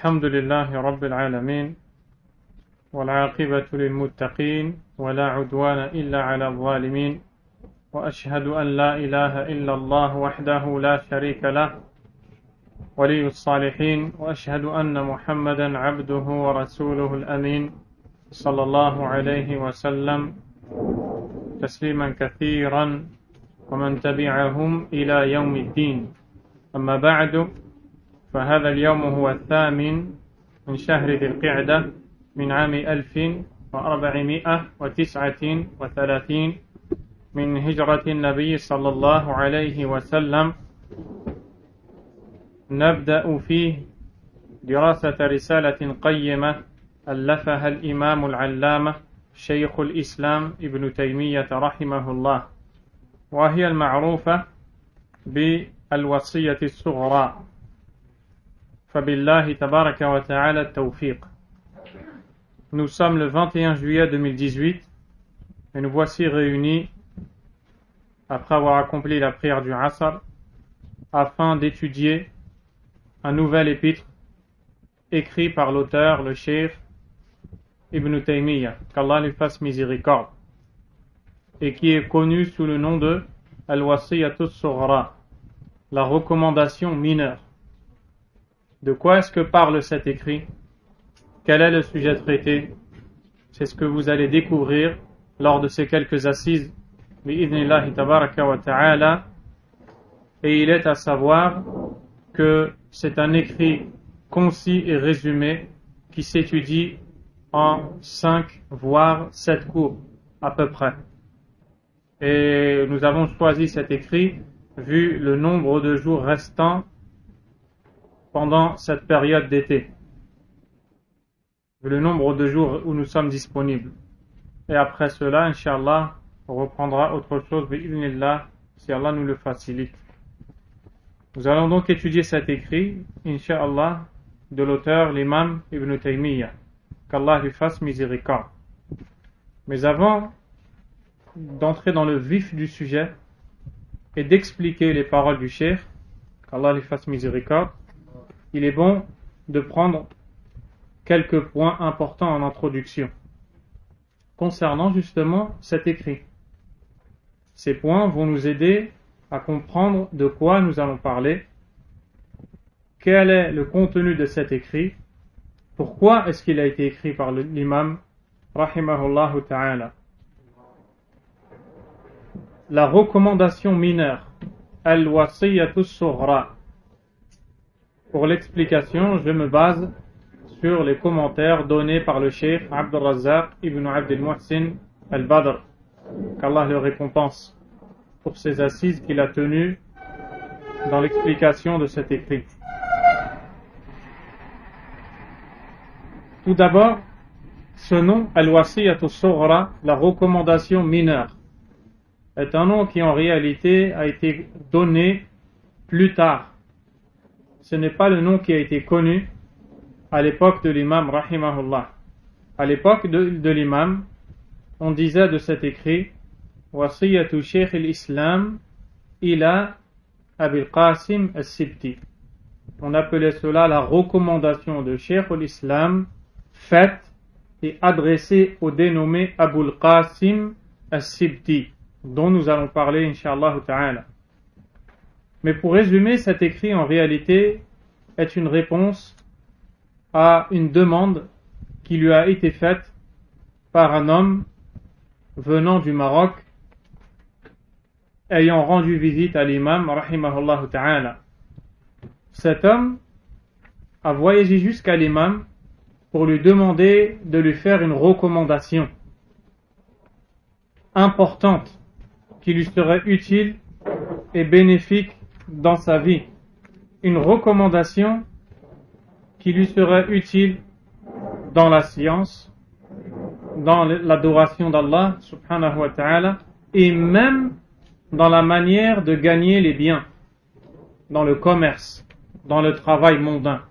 الحمد لله رب العالمين والعاقبة للمتقين ولا عدوان إلا على الظالمين وأشهد أن لا إله إلا الله وحده لا شريك له ولي الصالحين وأشهد أن محمدا عبده ورسوله الأمين صلى الله عليه وسلم تسليما كثيرا ومن تبعهم إلى يوم الدين. أما بعد، فهذا اليوم هو الثامن من شهر ذي القعدة من عام 1439 من هجرة النبي صلى الله عليه وسلم. نبدأ فيه دراسة رسالة قيمة ألفها الإمام العلامة شيخ الإسلام ابن تيمية رحمه الله، وهي المعروفة بالوصية الصغرى. فبالله تبارك وتعالى التوفيق. Nous sommes le 21 juillet 2018 et nous voici réunis après avoir accompli la prière du Asr afin d'étudier un nouvel épître écrit par l'auteur, le Cheikh Ibn Taymiyyah, qu'Allah lui fasse miséricorde, et qui est connu sous le nom de Al-Wasiyyatu Sughra, la recommandation mineure. De quoi est-ce que parle cet écrit? Quel est le sujet traité? C'est ce que vous allez découvrir lors de ces quelques assises bi'idhnillahi tabaraka wa ta'ala. Et il est à savoir que c'est un écrit concis et résumé qui s'étudie en 5 voire 7 cours à peu près. Et nous avons choisi cet écrit vu le nombre de jours restants pendant cette période d'été, le nombre de jours où nous sommes disponibles. Et après cela, Inch'Allah, on reprendra autre chose, bi'idhnillah, si Allah nous le facilite. Nous allons donc étudier cet écrit, Inch'Allah, de l'auteur, l'imam Ibn Taymiyyah, qu'Allah lui fasse miséricorde. Mais avant d'entrer dans le vif du sujet et d'expliquer les paroles du cheikh, qu'Allah lui fasse miséricorde, il est bon de prendre quelques points importants en introduction concernant justement cet écrit. Ces points vont nous aider à comprendre de quoi nous allons parler, quel est le contenu de cet écrit, pourquoi est-ce qu'il a été écrit par l'imam rahimahullah ta'ala. La recommandation mineure, al-wasiyyatu sughra. Pour l'explication, je me base sur les commentaires donnés par le cheikh Abdul Razzaq ibn Abd al-Muhsin al-Badr, qu'Allah le récompense pour ses assises qu'il a tenues dans l'explication de cet écrit. Tout d'abord, ce nom al-wasiyyatu sughra, la recommandation mineure, est un nom qui en réalité a été donné plus tard. Ce n'est pas le nom qui a été connu à l'époque de l'imam rahimahullah. À l'époque de l'imam, on disait de cet écrit Wasiyyatu Shaykh al-Islam ila Abil Qasim al-Sibti. On appelait cela la recommandation de Shaykh al-Islam faite et adressée au dénommé Abul Qasim al-Sibti, dont nous allons parler Inch'Allah ta'ala. Mais pour résumer, cet écrit en réalité est une réponse à une demande qui lui a été faite par un homme venant du Maroc ayant rendu visite à l'imam rahimahullah ta'ala. Cet homme a voyagé jusqu'à l'imam pour lui demander de lui faire une recommandation importante qui lui serait utile et bénéfique dans sa vie, une recommandation qui lui serait utile dans la science, dans l'adoration d'Allah subhanahu wa ta'ala, et même dans la manière de gagner les biens, dans le commerce, dans le travail mondain.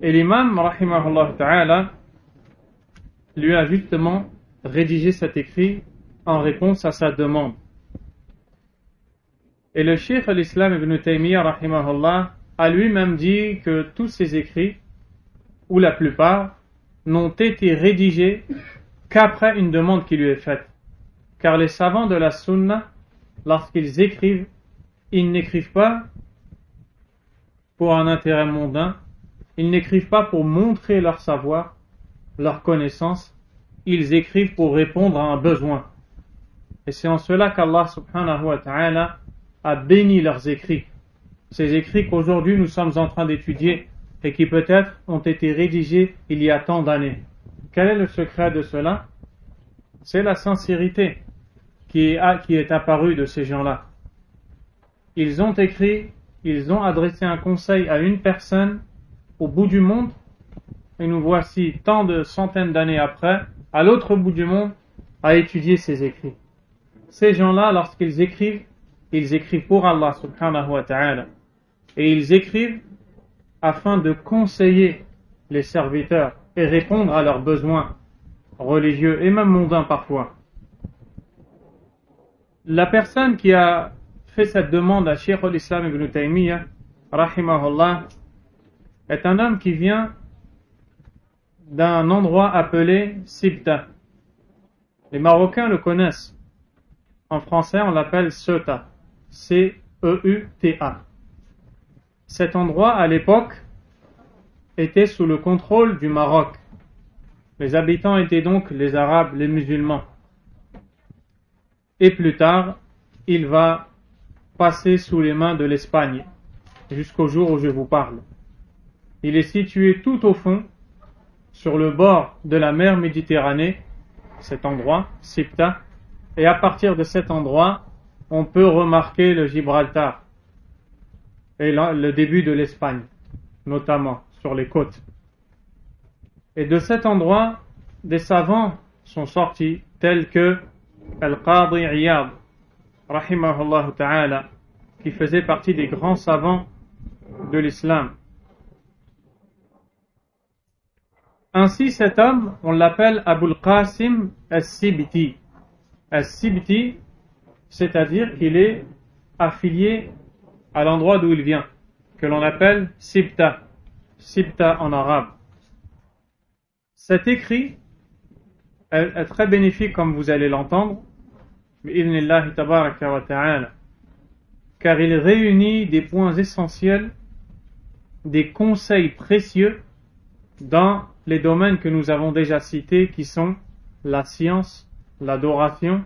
Et l'imam rahimahullah ta'ala lui a justement rédigé cet écrit en réponse à sa demande. Et le cheikh al-Islam ibn Taymiyyah rahimahullah a lui-même dit que tous ces écrits ou la plupart, n'ont été rédigés qu'après une demande qui lui est faite. Car les savants de la sunna, lorsqu'ils écrivent, ils n'écrivent pas pour un intérêt mondain, ils n'écrivent pas pour montrer leur savoir, leur connaissance, ils écrivent pour répondre à un besoin. Et c'est en cela qu'Allah subhanahu wa ta'ala a béni leurs écrits. Ces écrits qu'aujourd'hui nous sommes en train d'étudier et qui peut-être ont été rédigés il y a tant d'années. Quel est le secret de cela? C'est la sincérité qui est apparue de ces gens-là. Ils ont écrit, ils ont adressé un conseil à une personne au bout du monde, et nous voici tant de centaines d'années après, à l'autre bout du monde, à étudier ces écrits. Ces gens-là, lorsqu'ils écrivent, ils écrivent pour Allah subhanahu wa ta'ala. Et ils écrivent afin de conseiller les serviteurs et répondre à leurs besoins religieux et même mondains parfois. La personne qui a fait cette demande à Cheikh al-Islam ibn Taymiyyah, rahimahullah, est un homme qui vient d'un endroit appelé Sibta. Les Marocains le connaissent. En français, on l'appelle Ceuta. C-E-U-T-A. Cet endroit, à l'époque, était sous le contrôle du Maroc. Les habitants étaient donc les Arabes, les musulmans. Et plus tard, il va passer sous les mains de l'Espagne, jusqu'au jour où je vous parle. Il est situé tout au fond, sur le bord de la mer Méditerranée, cet endroit, Sibta, et à partir de cet endroit, on peut remarquer le Gibraltar et le début de l'Espagne, notamment sur les côtes. Et de cet endroit, des savants sont sortis, tels que Al-Qadi Iyad, rahimahullah ta'ala, qui faisait partie des grands savants de l'islam. Ainsi, cet homme, on l'appelle Abul Qasim As-Sibti. As-Sibti, c'est-à-dire qu'il est affilié à l'endroit d'où il vient, que l'on appelle Sibta. Sibta en arabe. Cet écrit est très bénéfique, comme vous allez l'entendre, bi'idhnillahi tabaraka wa ta'ala, car il réunit des points essentiels, des conseils précieux dans les domaines que nous avons déjà cités, qui sont la science, l'adoration,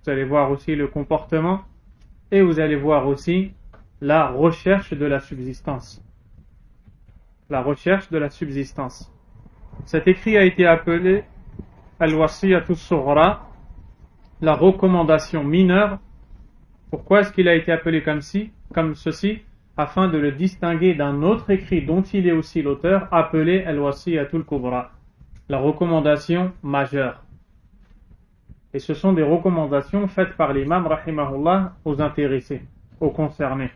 vous allez voir aussi le comportement, et vous allez voir aussi la recherche de la subsistance. La recherche de la subsistance. Cet écrit a été appelé Al-Wasiyatu Sughra, la recommandation mineure. Pourquoi est-ce qu'il a été appelé comme ceci? Afin de le distinguer d'un autre écrit dont il est aussi l'auteur, appelé Al-Wasiyatul Kubra, la recommandation majeure. Et ce sont des recommandations faites par l'imam rahimahullah aux intéressés, aux concernés.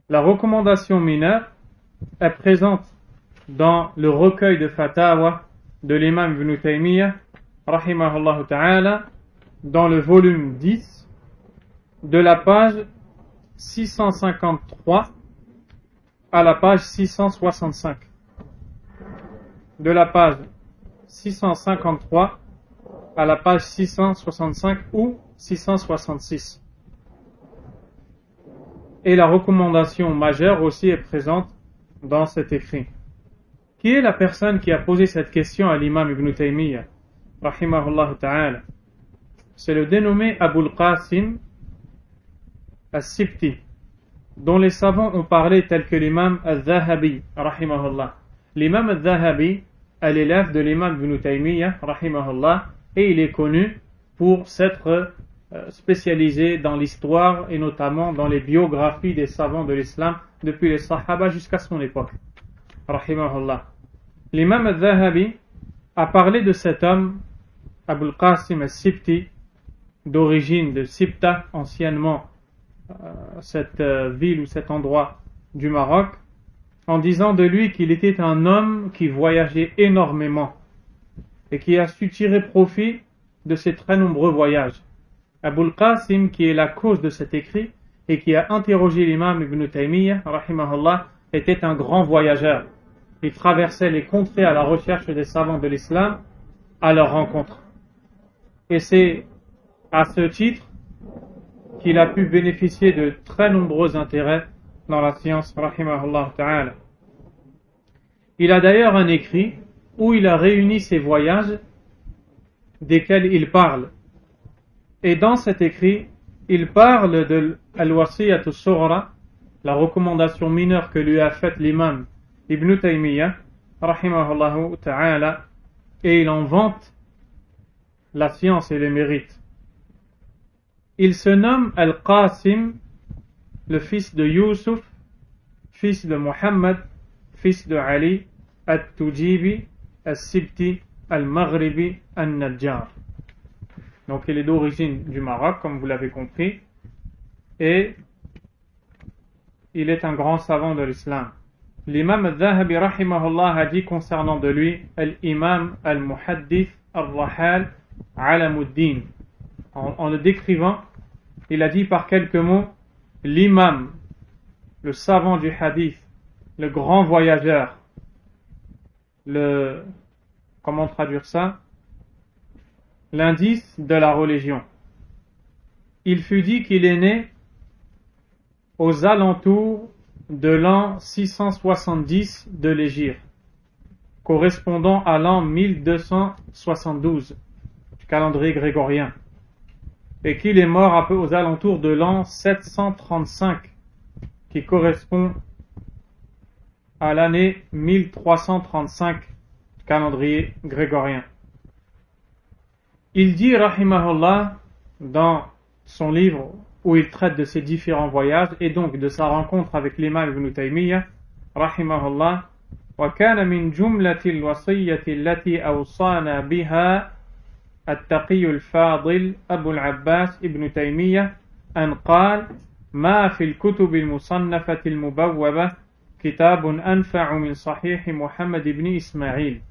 La recommandation mineure est présente dans le recueil de Fatawa de l'imam Ibn Taymiyyah rahimahullah ta'ala, dans le volume 10, de la page 653 à la page 665. De la page 653 à la page 665 ou 666. Et la recommandation majeure aussi est présente dans cet écrit. Qui est la personne qui a posé cette question à l'imam Ibn Taymiyyah rahimahullah ta'ala? C'est le dénommé Abul Qasim As-Sibti, dont les savants ont parlé tels que l'imam Al-Zahabi rahimahullah. L'imam Al-Zahabi est l'élève de l'imam Ibn Taymiyyah rahimahullah, et il est connu pour s'être spécialisé dans l'histoire et notamment dans les biographies des savants de l'islam depuis les Sahaba jusqu'à son époque rahimahullah. L'imam Al-Zahabi a parlé de cet homme Abul Qasim As-Sibti, d'origine de Sibta, anciennement cette ville ou cet endroit du Maroc, en disant de lui qu'il était un homme qui voyageait énormément et qui a su tirer profit de ses très nombreux voyages. Abul Qasim, qui est la cause de cet écrit et qui a interrogé l'imam Ibn Taymiyyah rahimahullah, était un grand voyageur. il traversait les contrées à la recherche des savants de l'islam, à leur rencontre. Et c'est à ce titre qu'il a pu bénéficier de très nombreux intérêts dans la science, rahimahullah ta'ala. Il a d'ailleurs un écrit où il a réuni ses voyages desquels il parle. Et dans cet écrit, il parle de Al-Wasiyat al-Sughra, la recommandation mineure que lui a faite l'imam Ibn Taymiyyah, rahimahullah ta'ala, et il en vante la science et les mérites. Il se nomme Al-Qasim, le fils de Yusuf, fils de Muhammad, fils de Ali, At-Tujibi, As-Sibti, Al-Maghribi, Al-Najjar. Donc il est d'origine du Maroc, comme vous l'avez compris, et il est un grand savant de l'islam. L'imam al-Dhahabi rahimahullah a dit concernant de lui Al-Imam al-Muhaddith al-Rahal Alamuddin. En le décrivant, il a dit par quelques mots l'imam, le savant du hadith, le grand voyageur, comment traduire ça? L'indice de la religion. Il fut dit qu'il est né aux alentours de l'an 670 de l'Hégire, correspondant à l'an 1272 du calendrier grégorien, et qu'il est mort un peu aux alentours de l'an 735, qui correspond à l'année 1335 du calendrier grégorien. Il dit, rahimahullah, dans son livre où il traite de ses différents voyages et donc de sa rencontre avec l'imam Ibn Taymiyyah, rahimahullah, وكان من جملة الوصية التي أوصانا بها التقي الفاضل أبو العباس ابن تيمية أن قال ما في الكتب المصنفة المبوبة كتاب أنفع من صحيح محمد بن إسماعيل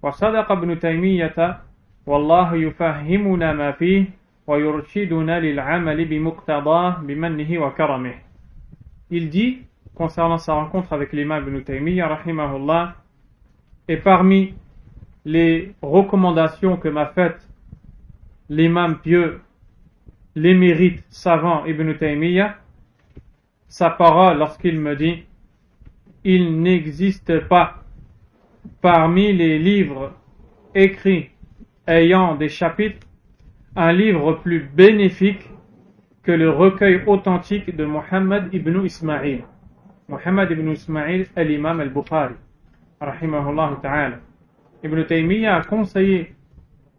وصدق ابن تيمية والله يفهمنا ما فيه ويرشدنا للعمل بمقتضاه بمنه وكرمه. Il dit, concernant sa rencontre avec l'imam Ibn Taymiyyah, rahimahullah, et parmi les recommandations que m'a faites l'imam pieux, l'émérite savant Ibn Taymiyyah, sa parole lorsqu'il me dit il n'existe pas parmi les livres écrits ayant des chapitres un livre plus bénéfique que le recueil authentique de Muhammad ibn Ismaïl. Muhammad ibn Ismaïl est l'imam al-Bukhari, rahimahullah ta'ala. Ibn Taymiyyah a conseillé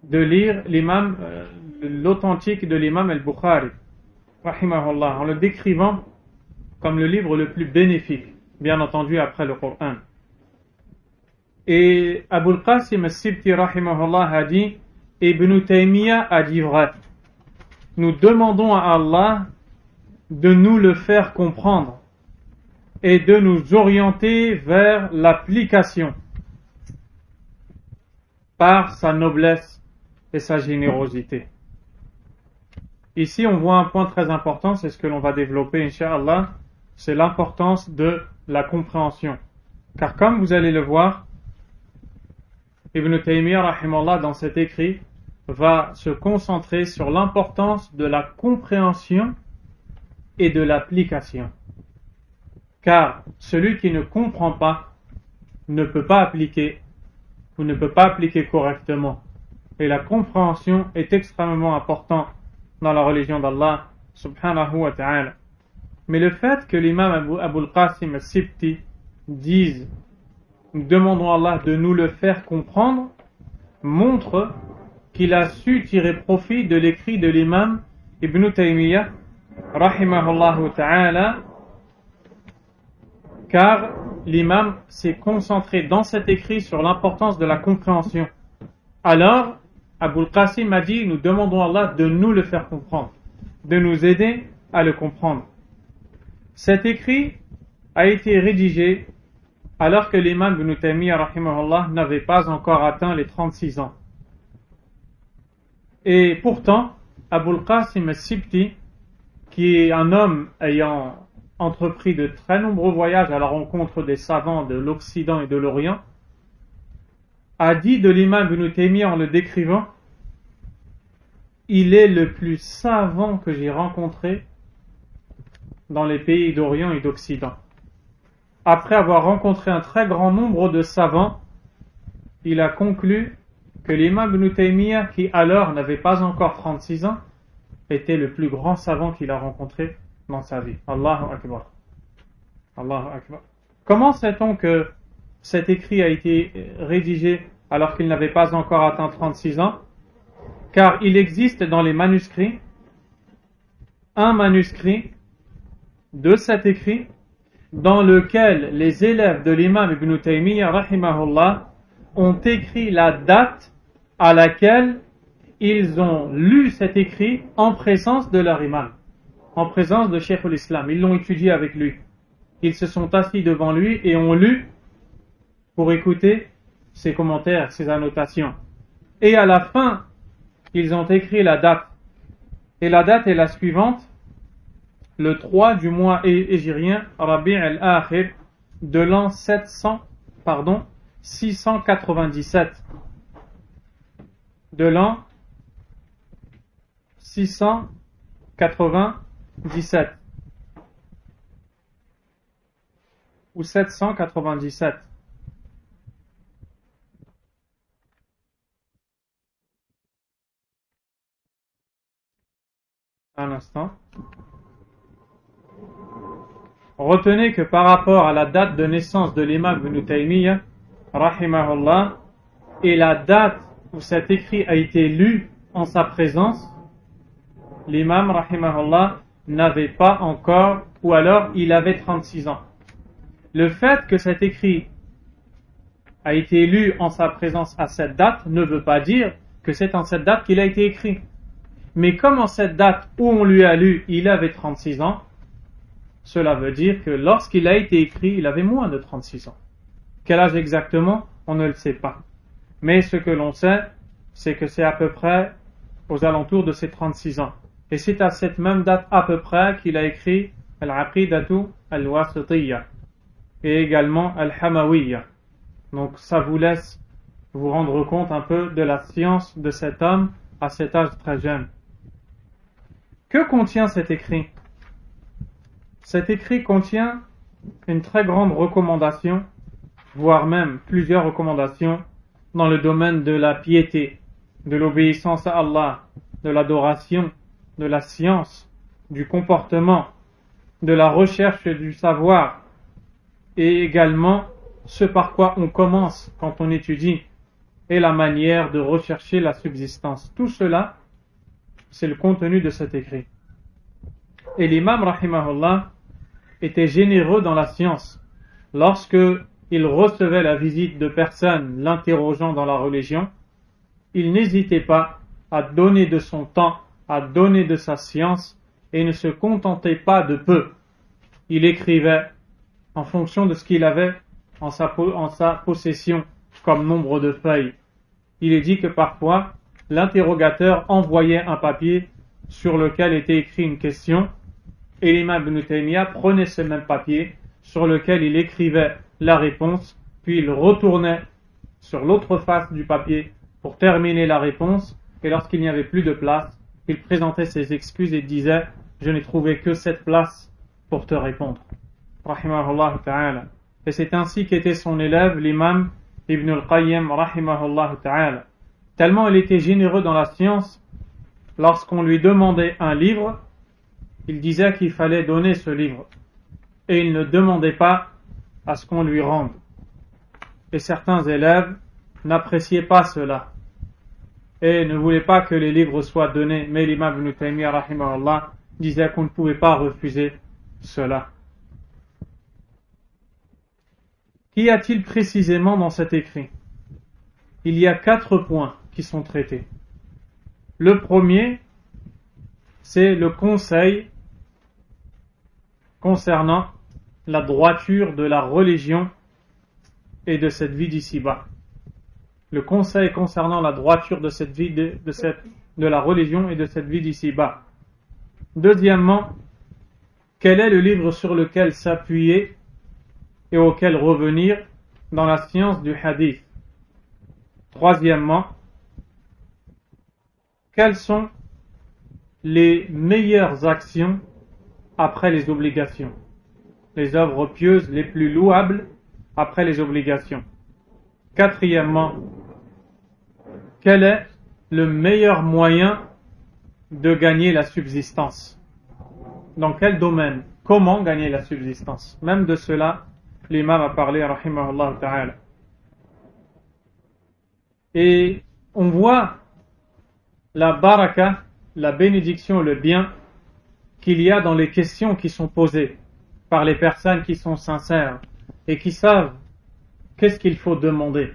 de lire l'authentique de l'imam al-Bukhari, rahimahullah, en le décrivant comme le livre le plus bénéfique, bien entendu après le Coran. Et Abul Qasim al-Sibti, rahimahullah, a dit Ibn Taymiyyah a dit vrai. Nous demandons à Allah de nous le faire comprendre et de nous orienter vers l'application par sa noblesse et sa générosité. Ici, on voit un point très important, c'est ce que l'on va développer, Inch'Allah, c'est l'importance de la compréhension. Car comme vous allez le voir, Ibn Taymiyyah, rahimahullah, dans cet écrit, va se concentrer sur l'importance de la compréhension et de l'application. Car celui qui ne comprend pas ne peut pas appliquer ou ne peut pas appliquer correctement. Et la compréhension est extrêmement importante dans la religion d'Allah subhanahu wa ta'ala. Mais le fait que l'imam Abul Qasim al-Sibti dise nous demandons à Allah de nous le faire comprendre montre qu'il a su tirer profit de l'écrit de l'imam Ibn Taymiyyah rahimahullah ta'ala, car l'imam s'est concentré dans cet écrit sur l'importance de la compréhension. Alors Abul Qasim a dit nous demandons à Allah de nous le faire comprendre, de nous aider à le comprendre. Cet écrit a été rédigé alors que l'imam Ibn Taymiyyah rahimahullah n'avait pas encore atteint les 36 ans. Et pourtant, Abul Qasim al-Sibti, qui est un homme ayant entrepris de très nombreux voyages à la rencontre des savants de l'Occident et de l'Orient, a dit de l'imam Ibn Taymiyyah en le décrivant: il est le plus savant que j'ai rencontré dans les pays d'Orient et d'Occident. Après avoir rencontré un très grand nombre de savants, il a conclu que l'imam Ibn Taymiyyah, qui alors n'avait pas encore 36 ans, était le plus grand savant qu'il a rencontré dans sa vie. Allahu Akbar. Allahu Akbar. Comment sait-on que cet écrit a été rédigé alors qu'il n'avait pas encore atteint 36 ans? Car il existe dans les manuscrits un manuscrit de cet écrit dans lequel les élèves de l'imam Ibn Taymiyyah rahimahullah ont écrit la date à laquelle ils ont lu cet écrit en présence de leur imam, en présence de Cheikh al-Islam. Ils l'ont étudié avec lui. Ils se sont assis devant lui et ont lu pour écouter ses commentaires, ses annotations. Et à la fin, ils ont écrit la date. Et la date est la suivante: le 3 du mois hégirien, Rabi' al-Akhir, de l'an 697. De l'an 697. Ou 797. Un instant. Retenez que par rapport à la date de naissance de l'imam Ibn Taymiyyah, rahimahullah, et la date où cet écrit a été lu en sa présence, l'imam, rahimahullah, n'avait pas encore, ou alors il avait 36 ans. Le fait que cet écrit a été lu en sa présence à cette date ne veut pas dire que c'est en cette date qu'il a été écrit. Mais comme en cette date où on lui a lu, il avait 36 ans, cela veut dire que lorsqu'il a été écrit, il avait moins de 36 ans. Quel âge exactement? On ne le sait pas. Mais ce que l'on sait, c'est que c'est à peu près aux alentours de ses 36 ans. Et c'est à cette même date à peu près qu'il a écrit Al-Aqidatu Al-Wasitiyya et également Al-Hamawiyya. Donc ça vous laisse vous rendre compte un peu de la science de cet homme à cet âge très jeune. Que contient cet écrit? Cet écrit contient une très grande recommandation, voire même plusieurs recommandations dans le domaine de la piété, de l'obéissance à Allah, de l'adoration, de la science, du comportement, de la recherche du savoir, et également ce par quoi on commence quand on étudie, et la manière de rechercher la subsistance. Tout cela, c'est le contenu de cet écrit. Et l'imam, rahimahullah, était généreux dans la science. Lorsque il recevait la visite de personnes l'interrogeant dans la religion, il n'hésitait pas à donner de son temps, à donner de sa science, et ne se contentait pas de peu. Il écrivait en fonction de ce qu'il avait en sa possession comme nombre de feuilles. Il est dit que parfois, l'interrogateur envoyait un papier sur lequel était écrit une question, et l'imam Ibn Taymiyyah prenait ce même papier sur lequel il écrivait la réponse, puis il retournait sur l'autre face du papier pour terminer la réponse, et lorsqu'il n'y avait plus de place, il présentait ses excuses et disait: je n'ai trouvé que cette place pour te répondre. Rahimahullah ta'ala. Et c'est ainsi qu'était son élève, l'imam Ibn al-Qayyim, rahimahullah ta'ala. Tellement il était généreux dans la science, lorsqu'on lui demandait un livre, il disait qu'il fallait donner ce livre. Et il ne demandait pas à ce qu'on lui rende. Et certains élèves n'appréciaient pas cela. Et ne voulaient pas que les livres soient donnés. Mais l'imam Ibn Taymiyyah, rahimahullah, disait qu'on ne pouvait pas refuser cela. Qu'y a-t-il précisément dans cet écrit? Il y a 4 points qui sont traités. Le premier, c'est le conseil concernant la droiture de la religion et de cette vie d'ici-bas. Le conseil concernant la droiture de cette vie de la religion et de cette vie d'ici-bas. Deuxièmement, quel est le livre sur lequel s'appuyer et auquel revenir dans la science du hadith? Troisièmement, quelles sont les meilleures actions après les obligations? Les œuvres pieuses les plus louables après les obligations. Quatrièmement, quel est le meilleur moyen de gagner la subsistance? Dans quel domaine? Comment gagner la subsistance? Même de cela, l'imam a parlé, rahimahullah ta'ala. Et on voit la baraka, la bénédiction, le bien qu'il y a dans les questions qui sont posées par les personnes qui sont sincères et qui savent qu'est-ce qu'il faut demander.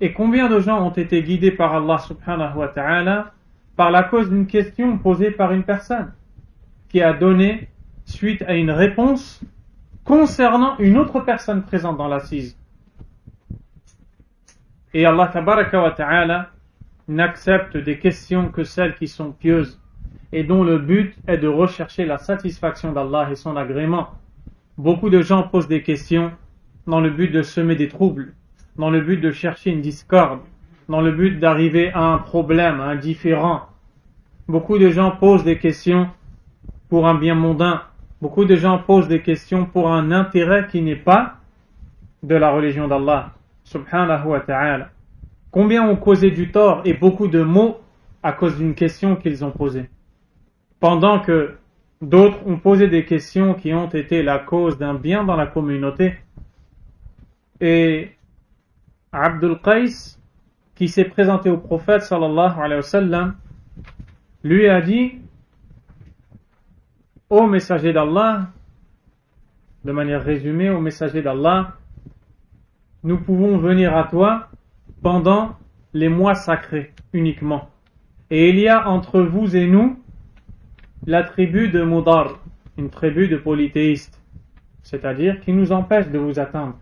Et combien de gens ont été guidés par Allah subhanahu wa ta'ala par la cause d'une question posée par une personne qui a donné suite à une réponse concernant une autre personne présente dans l'assise. Et Allah tabaraka wa ta'ala n'accepte des questions que celles qui sont pieuses et dont le but est de rechercher la satisfaction d'Allah et son agrément. Beaucoup de gens posent des questions dans le but de semer des troubles, dans le but de chercher une discorde, dans le but d'arriver à un problème, à un différend. Beaucoup de gens posent des questions pour un bien mondain. Beaucoup de gens posent des questions pour un intérêt qui n'est pas de la religion d'Allah, subhanahu wa ta'ala. Combien ont causé du tort et beaucoup de maux à cause d'une question qu'ils ont posée, pendant que d'autres ont posé des questions qui ont été la cause d'un bien dans la communauté. Et Abdul Qais, qui s'est présenté au prophète sallallahu alayhi wa sallam, lui a dit: ô messager d'Allah, de manière résumée, ô messager d'Allah, nous pouvons venir à toi pendant les mois sacrés uniquement. Et il y a entre vous et nous la tribu de Mudar, une tribu de polythéistes, c'est-à-dire qui nous empêche de vous atteindre.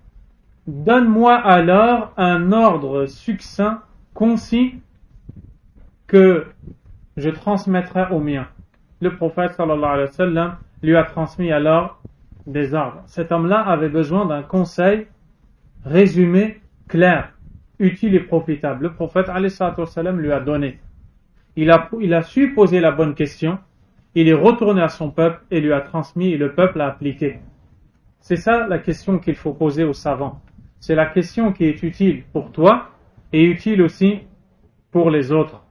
Donne-moi alors un ordre succinct, concis, que je transmettrai au mien. Le prophète sallallahu alayhi wa sallam lui a transmis alors des ordres. Cet homme-là avait besoin d'un conseil résumé, clair, utile et profitable. Le prophète alayhi wa sallam lui a donné. Il a su poser la bonne question, il est retourné à son peuple et lui a transmis et le peuple a appliqué. C'est ça la question qu'il faut poser aux savants. C'est la question qui est utile pour toi et utile aussi pour les autres.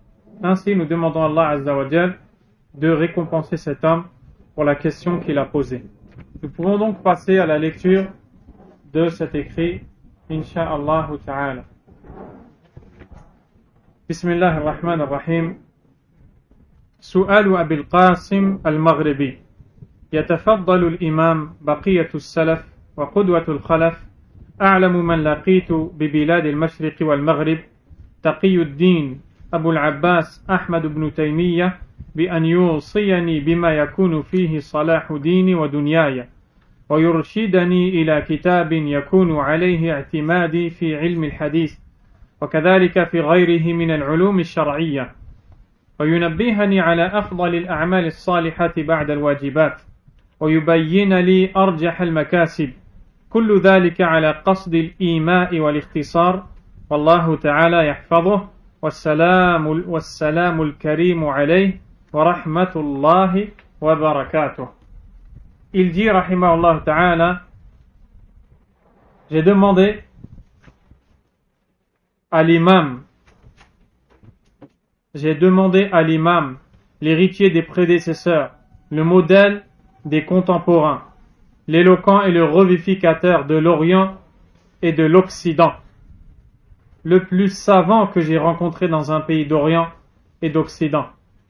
Ainsi, nous demandons à Allah Azza wa Jal de récompenser cet homme pour la question qu'il a posée. Nous pouvons donc passer à la lecture de cet écrit, Inch'Allah ta'ala. Bismillah ar-Rahman ar-Rahim. سؤال أبي القاسم المغربي. يتفضل الإمام بقية السلف وقدوة الخلف أعلم من لقيت ببلاد المشرق والمغرب تقي الدين أبو العباس أحمد بن تيمية بأن يوصيني بما يكون فيه صلاح ديني ودنياي ويرشدني إلى كتاب يكون عليه اعتمادي في علم الحديث وكذلك في غيره من العلوم الشرعية وينبهني على أفضل الأعمال الصالحة بعد الواجبات ويبين لي أرجح المكاسب كل ذلك على قصد الإيماء والاختصار والله تعالى يحفظه والسلام الكريم عليه ورحمة الله وبركاته. Il dit, rahimahullah ta'ala, j'ai demandé à l'imam, l'héritier des prédécesseurs, le modèle des contemporains, l'éloquent et le revivificateur de l'Orient et de l'Occident, le plus savant que j'ai rencontré dans un pays d'Orient et d'Occident,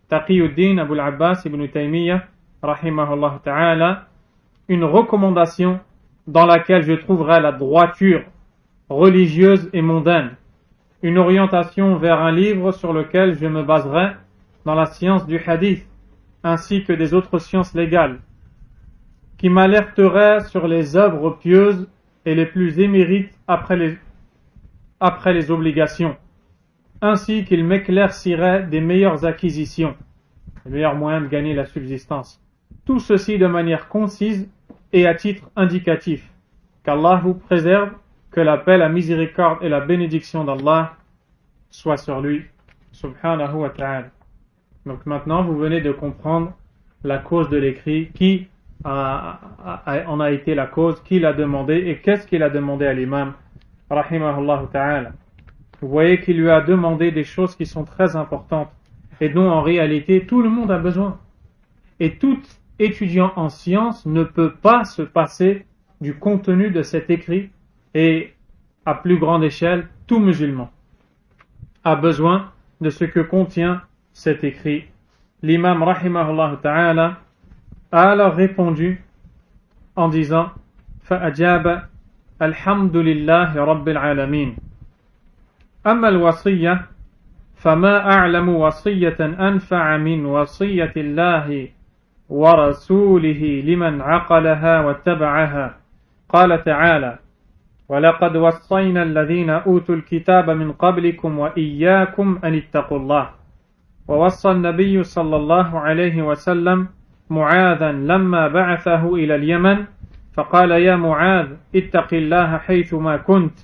Taqiyuddin Abul Abbas ibn Taymiyyah, rahimahullah ta'ala, une recommandation dans laquelle je trouverai la droiture religieuse et mondaine, une orientation vers un livre sur lequel je me baserai dans la science du hadith, ainsi que des autres sciences légales, qui m'alerterait sur les œuvres pieuses et les plus émérites après les obligations, ainsi qu'il m'éclaircirait des meilleures acquisitions, les meilleurs moyens de gagner la subsistance, Tout ceci de manière concise et à titre indicatif. Qu'Allah vous préserve, que la paix, la miséricorde et la bénédiction d'Allah soient sur lui. Subhanahu wa ta'ala. Donc maintenant, vous venez de comprendre la cause de l'écrit, qui en a été la cause, qui l'a demandé et qu'est-ce qu'il a demandé à l'imam, rahimahullah ta'ala. Vous voyez qu'il lui a demandé des choses qui sont très importantes et dont en réalité tout le monde a besoin. Et tout étudiant en sciences ne peut pas se passer du contenu de cet écrit, et à plus grande échelle, tout musulman a besoin de ce que contient cet écrit. L'imam rahimahullah ta'ala a alors répondu en disant فأجاب الحمد لله رب العالمين أما الوصية فما أعلم وصية أنفع من وصية الله ورسوله لمن عقلها واتبعها قال تعالى ولقد وصينا الذين أوتوا الكتاب من قبلكم وإياكم أن اتقوا الله ووصى النبي صلى الله عليه وسلم معاذا لما بعثه إلى اليمن فقال يا معاذ اتق الله حيثما كنت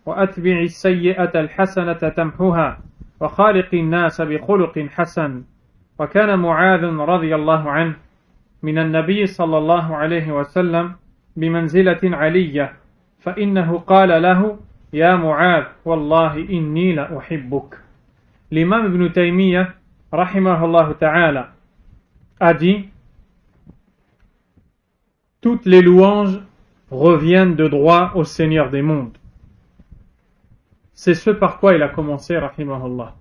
وأتبع السيئة الحسنة تمحها وخالق الناس بخلق حسن وكان معاذ رضي الله عنه من النبي صلى الله عليه وسلم بمنزلة علية فإنه قال له يا معاذ والله إني لأحبك. L'imam Ibn Taymiyyah rahimahullah ta'ala a dit toutes les louanges reviennent de droit au Seigneur des mondes. C'est ce par quoi il a commencé rahimahullah,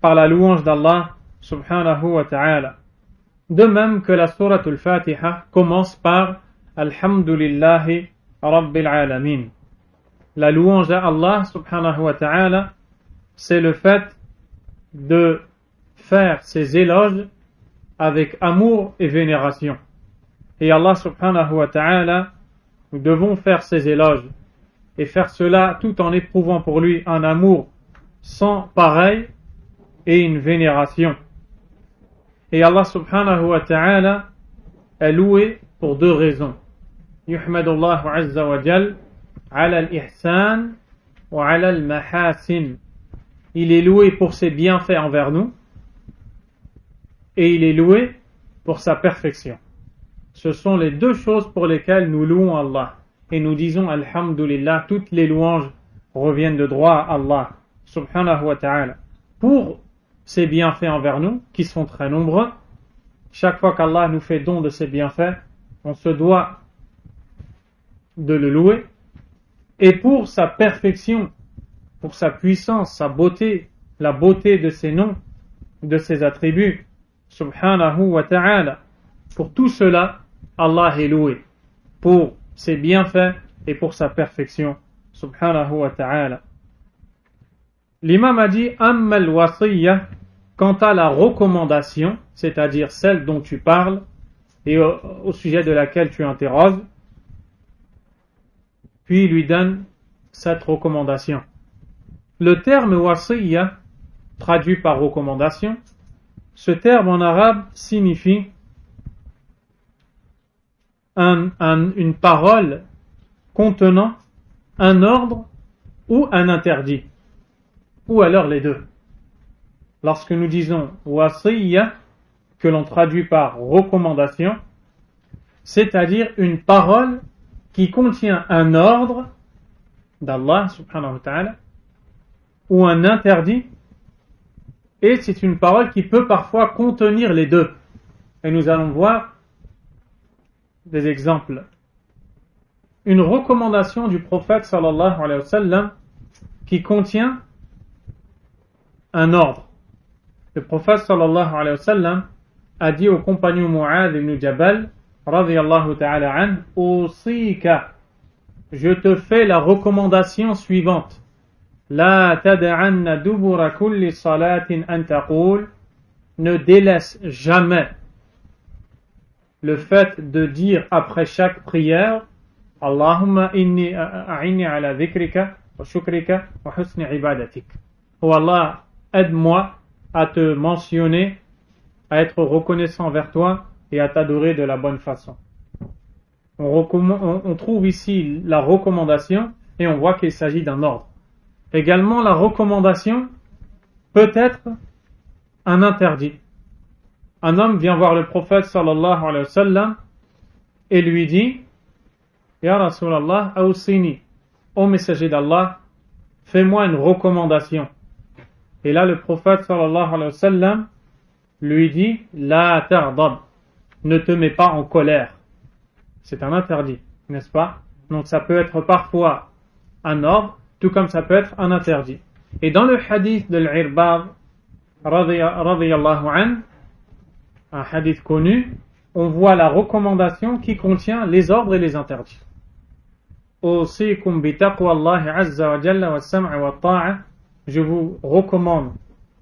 par la louange d'Allah subhanahu wa ta'ala. De même que la sourate al-Fatiha commence par Alhamdulillahi Rabbil Alamin. La louange à Allah subhanahu wa ta'ala, c'est le fait de faire ses éloges avec amour et vénération. Et Allah subhanahu wa ta'ala, nous devons faire ses éloges et faire cela tout en éprouvant pour lui un amour sans pareil et une vénération. Et Allah subhanahu wa ta'ala est loué pour deux raisons. Yuhmadullahu azza wa jal ala al-ihsan wa ala al-mahasin. Il est loué pour ses bienfaits envers nous et il est loué pour sa perfection. Ce sont les deux choses pour lesquelles nous louons Allah et nous disons Alhamdulillah, toutes les louanges reviennent de droit à Allah subhanahu wa ta'ala pour ses bienfaits envers nous qui sont très nombreux. Chaque fois qu'Allah nous fait don de ses bienfaits, on se doit de le louer, et pour sa perfection, pour sa puissance, sa beauté, la beauté de ses noms, de ses attributs, subhanahu wa ta'ala. Pour tout cela, Allah est loué, pour ses bienfaits et pour sa perfection, subhanahu wa ta'ala. L'imam a dit Amma al-wasiyya, quant à la recommandation, c'est-à-dire celle dont tu parles et au sujet de laquelle tu interroges, puis il lui donne cette recommandation. Le terme wasiyya, traduit par recommandation, ce terme en arabe signifie une parole contenant un ordre ou un interdit, ou alors les deux. Lorsque nous disons wasiyya, que l'on traduit par recommandation, c'est-à-dire une parole qui contient un ordre d'Allah subhanahu wa ta'ala ou un interdit, et c'est une parole qui peut parfois contenir les deux. Et nous allons voir des exemples. Une recommandation du prophète sallallahu alayhi wa sallam qui contient un ordre. Le prophète sallallahu alayhi wa sallam a dit au compagnon Mu'adh ibn Jabal radiyallahu ta'ala an, Usika, je te fais la recommandation suivante. La tad'anna dubura kulli salatin an taqul, ne délaisse jamais le fait de dire après chaque prière Allahumma inni a'inni ala dhikrika wa shukrika wa husni ibadatik. Oh Allah, aide-moi à te mentionner, à être reconnaissant vers toi et à t'adorer de la bonne façon. On trouve ici la recommandation et on voit qu'il s'agit d'un ordre. Également, la recommandation peut être un interdit. Un homme vient voir le prophète sallallahu alayhi wa sallam et lui dit: Ya Rasulallah, awsini, ô messager d'Allah, fais-moi une recommandation. Et là, le prophète sallallahu alayhi wa sallam lui dit: La tardab, ne te mets pas en colère. C'est un interdit, n'est-ce pas? Donc ça peut être parfois un ordre, tout comme ça peut être un interdit. Et dans le hadith de l'Irbad radiyallahu anhu, un hadith connu, on voit la recommandation qui contient les ordres et les interdits. Usikum bi taqwallahi azza wa jalla wa sam'i wa ta'a. Je vous recommande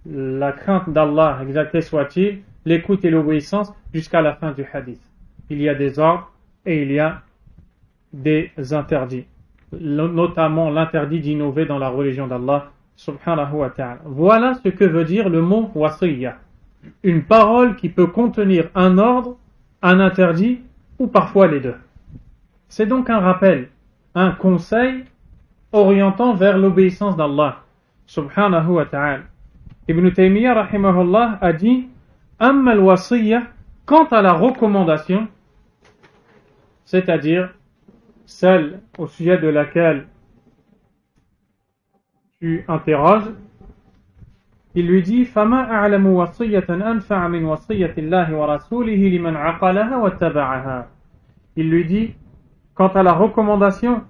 la crainte d'Allah, exalté soit-il, l'écoute et l'obéissance jusqu'à la fin du hadith. Il y a des ordres et il y a des interdits, notamment l'interdit d'innover dans la religion d'Allah subhanahu wa ta'ala. Voilà ce que veut dire le mot wasiyya. Une parole qui peut contenir un ordre, un interdit ou parfois les deux. C'est donc un rappel, un conseil orientant vers l'obéissance d'Allah subhanahu wa ta'ala. Ibn Taymiyyah rahimahullah a dit: Amma al-wasiyya, quant à la recommandation, c'est-à-dire celle au sujet de laquelle tu interroges, il lui dit: فَمَا أَعْلَمُ وَصِيَّةً أَنْفَعَ مِنْ وَصِيَّةِ اللَّهِ وَرَسُولِهِ لِمَنْ عَقَلَهَا وَاتَّبَعَهَا. Il lui dit: quant à la recommandation,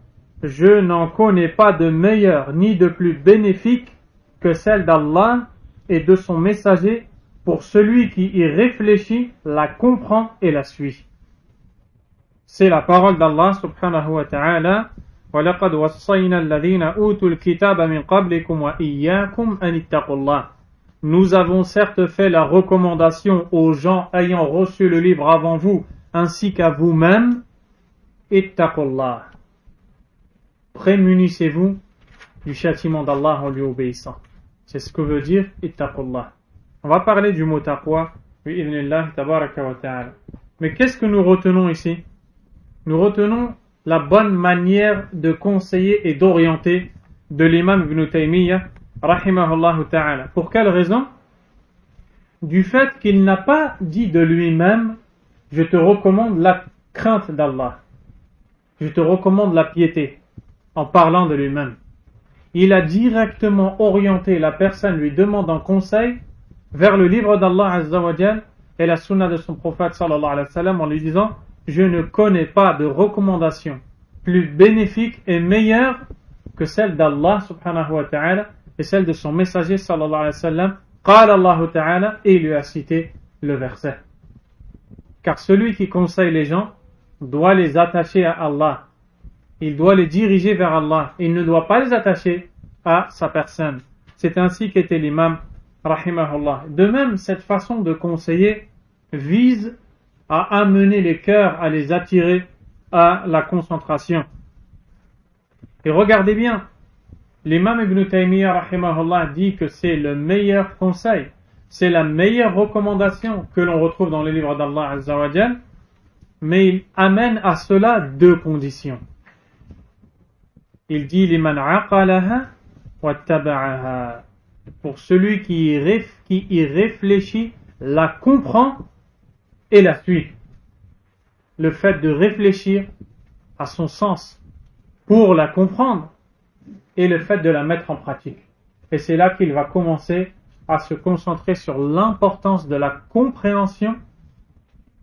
je n'en connais pas de meilleure ni de plus bénéfique que celle d'Allah et de son messager pour celui qui y réfléchit, la comprend et la suit. C'est la parole d'Allah subhanahu wa ta'ala: وَلَقَدْ وَصَّيْنَا الَّذِينَ أُوتُوا الْكِتَابَ مِنْ قَبْلِكُمْ وَإِيَّاكُمْ أَنِ اتَّقُوا اللَّهَ. Nous avons certes fait la recommandation aux gens ayant reçu le livre avant vous, ainsi qu'à vous-même: ittaqullah. Prémunissez-vous du châtiment d'Allah en lui obéissant. C'est ce que veut dire ittaqullah. On va parler du mot taqwa, bi'idhnillah tabaraka wa ta'ala. Mais qu'est-ce que nous retenons ici? Nous retenons la bonne manière de conseiller et d'orienter de l'imam Ibn Taymiyyah rahimahullah ta'ala. Pour quelle raison? Du fait qu'il n'a pas dit de lui-même: je te recommande la crainte d'Allah, je te recommande la piété, en parlant de lui-même. Il a directement orienté la personne lui demandant conseil vers le livre d'Allah azza wa jal et la sunna de son prophète sallallahu alayhi wa sallam, en lui disant: je ne connais pas de recommandation plus bénéfique et meilleure que celle d'Allah subhanahu wa ta'ala et celle de son messager sallallahu alayhi wa sallam. Qala Allah ta'ala, et il lui a cité le verset. Car celui qui conseille les gens doit les attacher à Allah. Il doit les diriger vers Allah. Il ne doit pas les attacher à sa personne. C'est ainsi qu'était l'imam rahimahullah. De même, cette façon de conseiller vise à amener les cœurs, à les attirer à la concentration. Et regardez bien, l'imam Ibn Taymiyyah rahimahullah dit que c'est le meilleur conseil, c'est la meilleure recommandation que l'on retrouve dans les livres d'Allah azza wa jal, mais il amène à cela deux conditions. Il dit: liman aqalaha wa taba'aha, pour celui qui y réfléchit, la comprend et la suit. Le fait de réfléchir à son sens pour la comprendre et le fait de la mettre en pratique. Et c'est là qu'il va commencer à se concentrer sur l'importance de la compréhension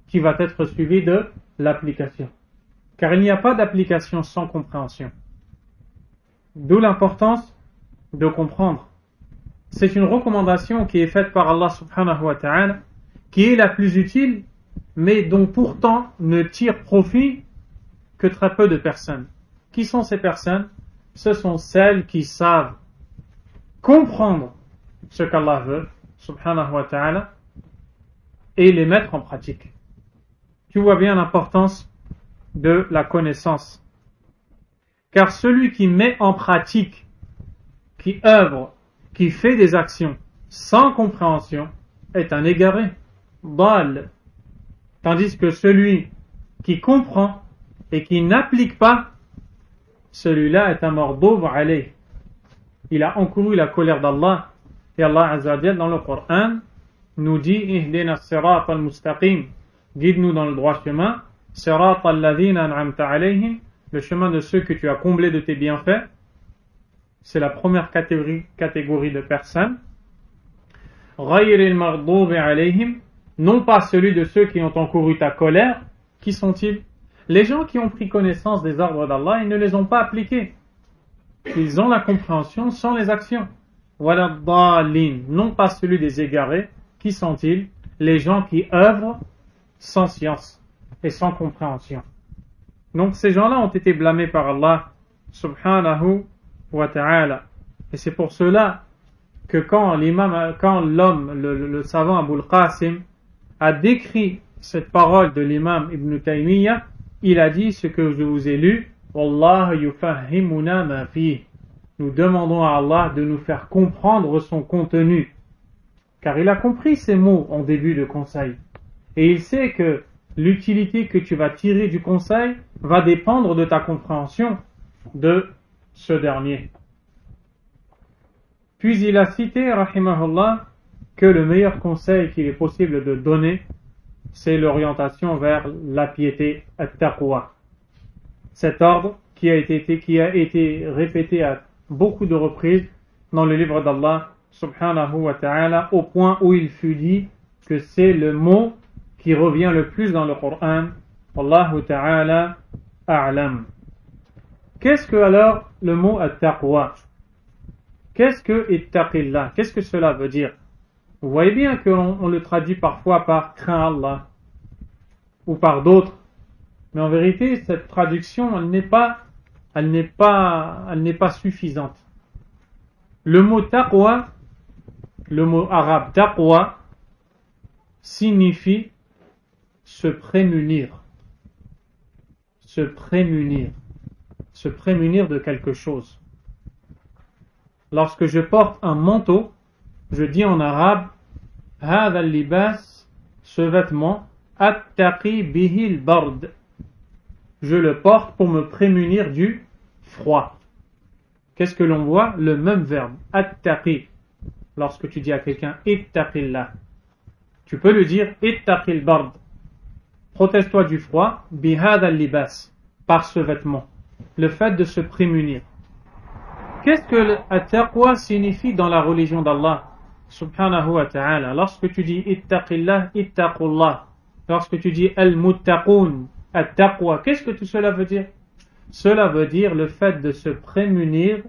qui va être suivie de l'application. Car il n'y a pas d'application sans compréhension. D'où l'importance de comprendre. C'est une recommandation qui est faite par Allah subhanahu wa ta'ala, qui est la plus utile, mais dont pourtant ne tire profit que très peu de personnes. Qui sont ces personnes? Ce sont celles qui savent comprendre ce qu'Allah veut, subhanahu wa ta'ala, et les mettre en pratique. Tu vois bien l'importance de la connaissance. Car celui qui met en pratique, qui œuvre, qui fait des actions sans compréhension, est un égaré, dal. Tandis que celui qui comprend et qui n'applique pas, celui-là est un mardouv alayh. Il a encouru la colère d'Allah. Et Allah Azza wa Jal dans le Coran nous dit Ihdina as-sirat al-mustaqim, guide-nous dans le droit chemin, sirat alladhina an'amta alayhim, le chemin de ceux que tu as comblés de tes bienfaits. C'est la première catégorie de personnes. Ghayril maghdubi alayhim, non pas celui de ceux qui ont encouru ta colère. Qui sont-ils? Les gens qui ont pris connaissance des ordres d'Allah et ne les ont pas appliqués. Ils ont la compréhension sans les actions. Wala dhalin, non pas celui des égarés. Qui sont-ils? Les gens qui œuvrent sans science et sans compréhension. Donc ces gens-là ont été blâmés par Allah subhanahu wa ta'ala. Et c'est pour cela que quand l'homme, le savant Abul Qasim, a décrit cette parole de l'imam Ibn Taymiyyah, il a dit ce que je vous ai lu, Wallah yufahhimuna ma fihi. Nous demandons à Allah de nous faire comprendre son contenu. Car il a compris ces mots en début de conseil. Et il sait que l'utilité que tu vas tirer du conseil va dépendre de ta compréhension de ce dernier. Puis il a cité, rahimahullah, que le meilleur conseil qu'il est possible de donner, c'est l'orientation vers la piété, at-taqwa. Cet ordre qui a été répété à beaucoup de reprises dans le livre d'Allah subhanahu wa ta'ala, au point où il fut dit que c'est le mot qui revient le plus dans le Coran. Wallahu ta'ala a'lam. Qu'est-ce que alors le mot at-taqwa? Qu'est-ce que ittaqillah? Qu'est-ce que cela veut dire? Vous voyez bien qu'on le traduit parfois par crains Allah ou par d'autres. Mais en vérité, cette traduction, elle n'est pas suffisante. Le mot taqwa, le mot arabe taqwa, signifie se prémunir. Se prémunir. Se prémunir de quelque chose. Lorsque je porte un manteau, je dis en arabe هذا اللباس, ce vêtement, attaqi bihi al-bard. Je le porte pour me prémunir du froid. Qu'est-ce que l'on voit? Le même verbe, attaqi. Lorsque tu dis à quelqu'un ittaqillah, tu peux lui dire ittaqil bard. Protège-toi du froid, bihada al-libas, par ce vêtement. Le fait de se prémunir. Qu'est-ce que at-taqwa signifie dans la religion d'Allah subhanahu wa ta'ala? Lorsque tu dis ittaqillah, ittaqullah. Lorsque tu dis al-muttaqun, at-taqwa, qu'est-ce que tout cela veut dire? Cela veut dire le fait de se prémunir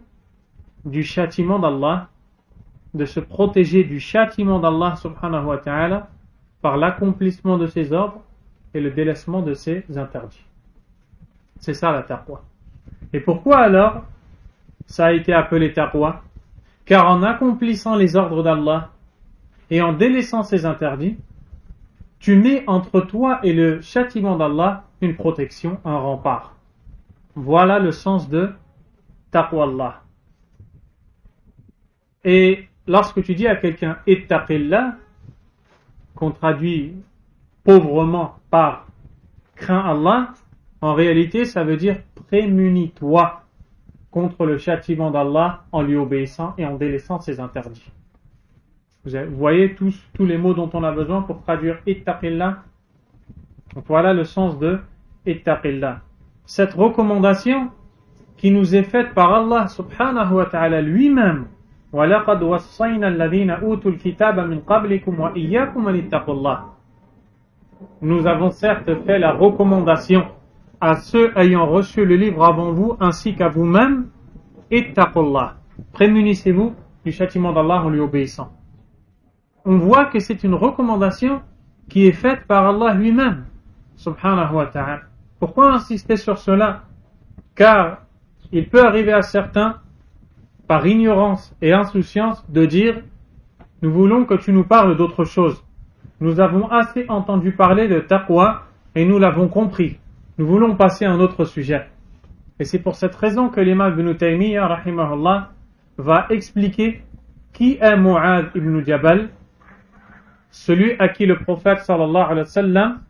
du châtiment d'Allah, de se protéger du châtiment d'Allah subhanahu wa ta'ala par l'accomplissement de ses ordres et le délaissement de ses interdits. C'est ça la taqwa. Et pourquoi alors ça a été appelé taqwa? Car en accomplissant les ordres d'Allah et en délaissant ses interdits, tu mets entre toi et le châtiment d'Allah une protection, un rempart. Voilà le sens de taqwallah. Et lorsque tu dis à quelqu'un ittaqillah, qu'on traduit pauvrement par crains Allah, en réalité ça veut dire prémunis-toi contre le châtiment d'Allah en lui obéissant et en délaissant ses interdits. Vous voyez tous les mots dont on a besoin pour traduire ittaqillah. Donc voilà le sens de ittaqillah. Cette recommandation qui nous est faite par Allah subhanahu wa ta'ala lui-même. وَلَقَدْ وَصَّيْنَا الَّذِينَ أُوتُوا الْكِتَابَ مِنْ قَبْلِكُمْ وَإِيَّاكُمْ أَنِ اتَّقُوا اللَّهَ. Nous avons certes fait la recommandation à ceux ayant reçu le livre avant vous ainsi qu'à vous-même, ittaqullah. Prémunissez-vous du châtiment d'Allah en lui obéissant. On voit que c'est une recommandation qui est faite par Allah lui-même, subhanahu wa ta'ala. Pourquoi insister sur cela? Car il peut arriver à certains, par ignorance et insouciance, de dire « Nous voulons que tu nous parles d'autre chose. Nous avons assez entendu parler de taqwa et nous l'avons compris. Nous voulons passer à un autre sujet. » Et c'est pour cette raison que l'imam Ibn Taymiyyah, rahimahullah, va expliquer qui est Mu'adh ibn Jabal, celui à qui le prophète sallallahu alayhi wa sallam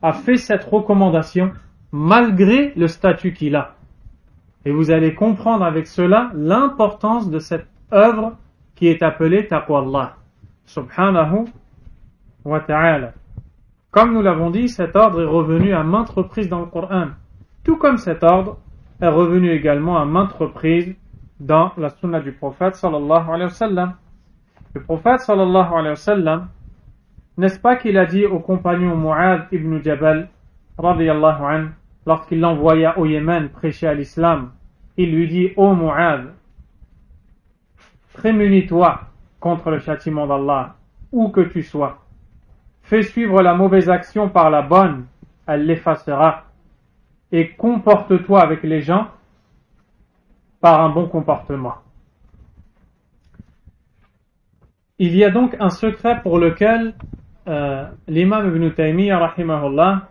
a fait cette recommandation malgré le statut qu'il a. Et vous allez comprendre avec cela l'importance de cette œuvre qui est appelée Taqwa Allah, subhanahu wa ta'ala. Comme nous l'avons dit, cet ordre est revenu à maintes reprises dans le Coran, tout comme cet ordre est revenu également à maintes reprises dans la sunna du prophète sallallahu alayhi wa sallam. Le prophète sallallahu alayhi wa sallam, n'est-ce pas qu'il a dit au compagnon Mu'adh ibn Jabal radiyallahu anhu, lorsqu'il l'envoya au Yémen prêcher à l'islam, il lui dit: ô Mu'adh, prémunis-toi contre le châtiment d'Allah, où que tu sois. Fais suivre la mauvaise action par la bonne, elle l'effacera. Et comporte-toi avec les gens par un bon comportement. Il y a donc un secret pour lequel l'imam Ibn Taymiyyah, rahimahullah,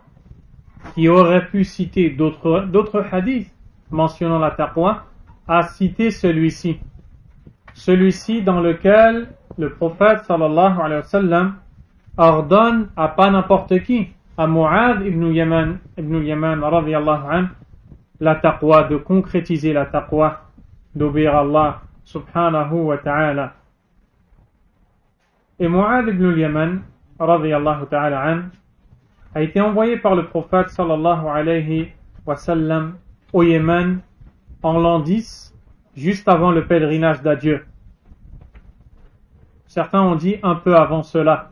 qui aurait pu citer d'autres hadiths mentionnant la taqwa, a cité celui-ci. Celui-ci dans lequel le prophète sallallahu alayhi wa sallam ordonne à pas n'importe qui, à Mu'adh ibn Yaman radiyallahu anhu, la taqwa, de concrétiser la taqwa, d'obéir à Allah subhanahu wa ta'ala. Et Mu'adh ibn Yaman radiyallahu ta'ala anhu a été envoyé par le prophète sallallahu alayhi wa sallam au Yémen en l'an 10, juste avant le pèlerinage d'adieu. Certains ont dit un peu avant cela.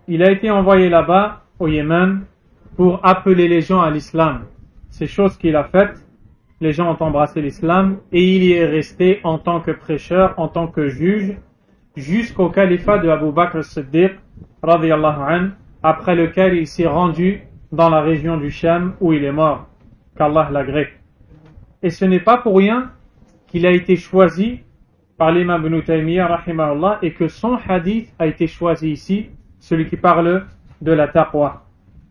Il a été envoyé là-bas, au Yémen, pour appeler les gens à l'islam. Ces choses qu'il a faites, les gens ont embrassé l'islam, et il y est resté en tant que prêcheur, en tant que juge, jusqu'au califat de Abu Bakr as-Siddiq, radiyallahu anhu, après lequel il s'est rendu dans la région du Sham, où il est mort, qu'Allah l'agrée. Et ce n'est pas pour rien qu'il a été choisi par l'imam Ibn Taymiyyah, rahimahullah, et que son hadith a été choisi ici, celui qui parle de la taqwa.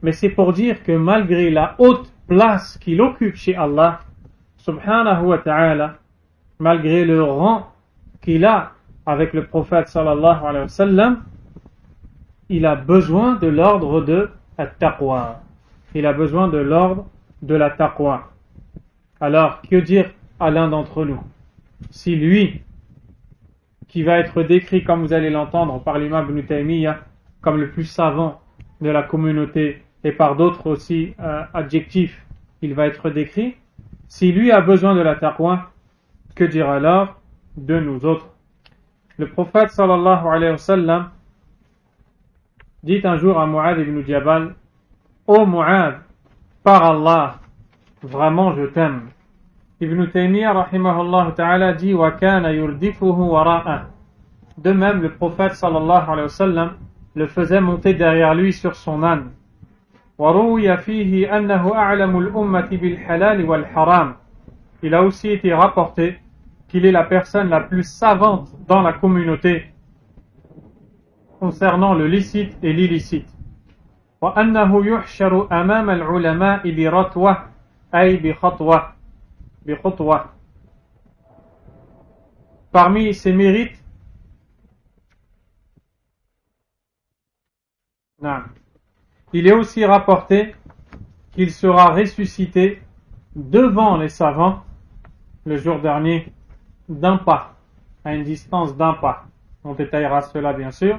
Mais c'est pour dire que malgré la haute place qu'il occupe chez Allah, subhanahu wa ta'ala, malgré le rang qu'il a avec le prophète sallallahu alayhi wa sallam, il a besoin de l'ordre de la taqwa. Il a besoin de l'ordre de la taqwa. Alors, que dire à l'un d'entre nous? Si lui, qui va être décrit, comme vous allez l'entendre, par l'imam Ibn Taymiyyah, comme le plus savant de la communauté, et par d'autres aussi adjectifs, il va être décrit. Si lui a besoin de la taqwa, que dire alors de nous autres? Le prophète sallallahu alayhi wa sallam dit un jour à Mu'adh ibn Jabal: ô Mu'adh, par Allah, vraiment je t'aime. Ibn Taymiyyah rahimahullah ta'ala dit: wa kana yurdifuhu wara'a. De même, le prophète sallallahu alayhi wa sallam le faisait monter derrière lui sur son âne. وروي فيه أنه أعلم الأمة بالحلال والحرام. Il a aussi été rapporté qu'il est la personne la plus savante dans la communauté concernant le licite et l'illicite. وأنه يحشر أمام العلماء برتوة أي بخطوة. Parmi ses mérites, il est aussi rapporté qu'il sera ressuscité devant les savants le jour dernier d'un pas, à une distance d'un pas. On détaillera cela bien sûr.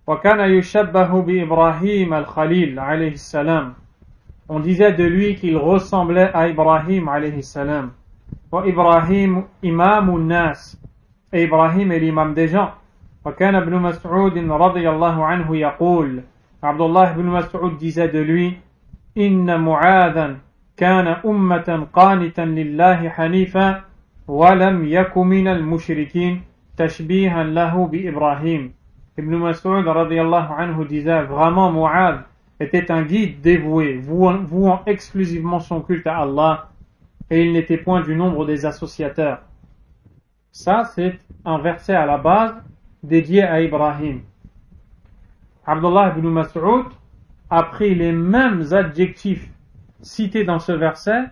وَكَانَ يُشَبَّهُ بِإِبْرَاهِيمَ الْخَلِيلِ عَلَيْهِ السَّلَامِ. On disait de lui qu'il ressemblait à Ibrahim alayhi salam. وَإِبْرَاهِيمُ إِمَامُ النَّاسِ. Et Ibrahim est l'imam des gens. وَكَانَ ابْنُ مَسْعُودٍ رَضِيَ اللَّهُ عَنْهُ يَقُولُ. Abdullah ibn Mas'ud disait de lui: Inna Mu'adhan kana ummatan qanitan lillahi hanifa wa lam yaku minal mushrikin tashbihan lahu bi Ibrahim. Ibn Mas'ud radiyallahu anhu disait: vraiment Mu'adh était un guide dévoué, vouant exclusivement son culte à Allah, et il n'était point du nombre des associateurs. Ça, c'est un verset à la base dédié à Ibrahim. Abdullah ibn Mas'ud a pris les mêmes adjectifs cités dans ce verset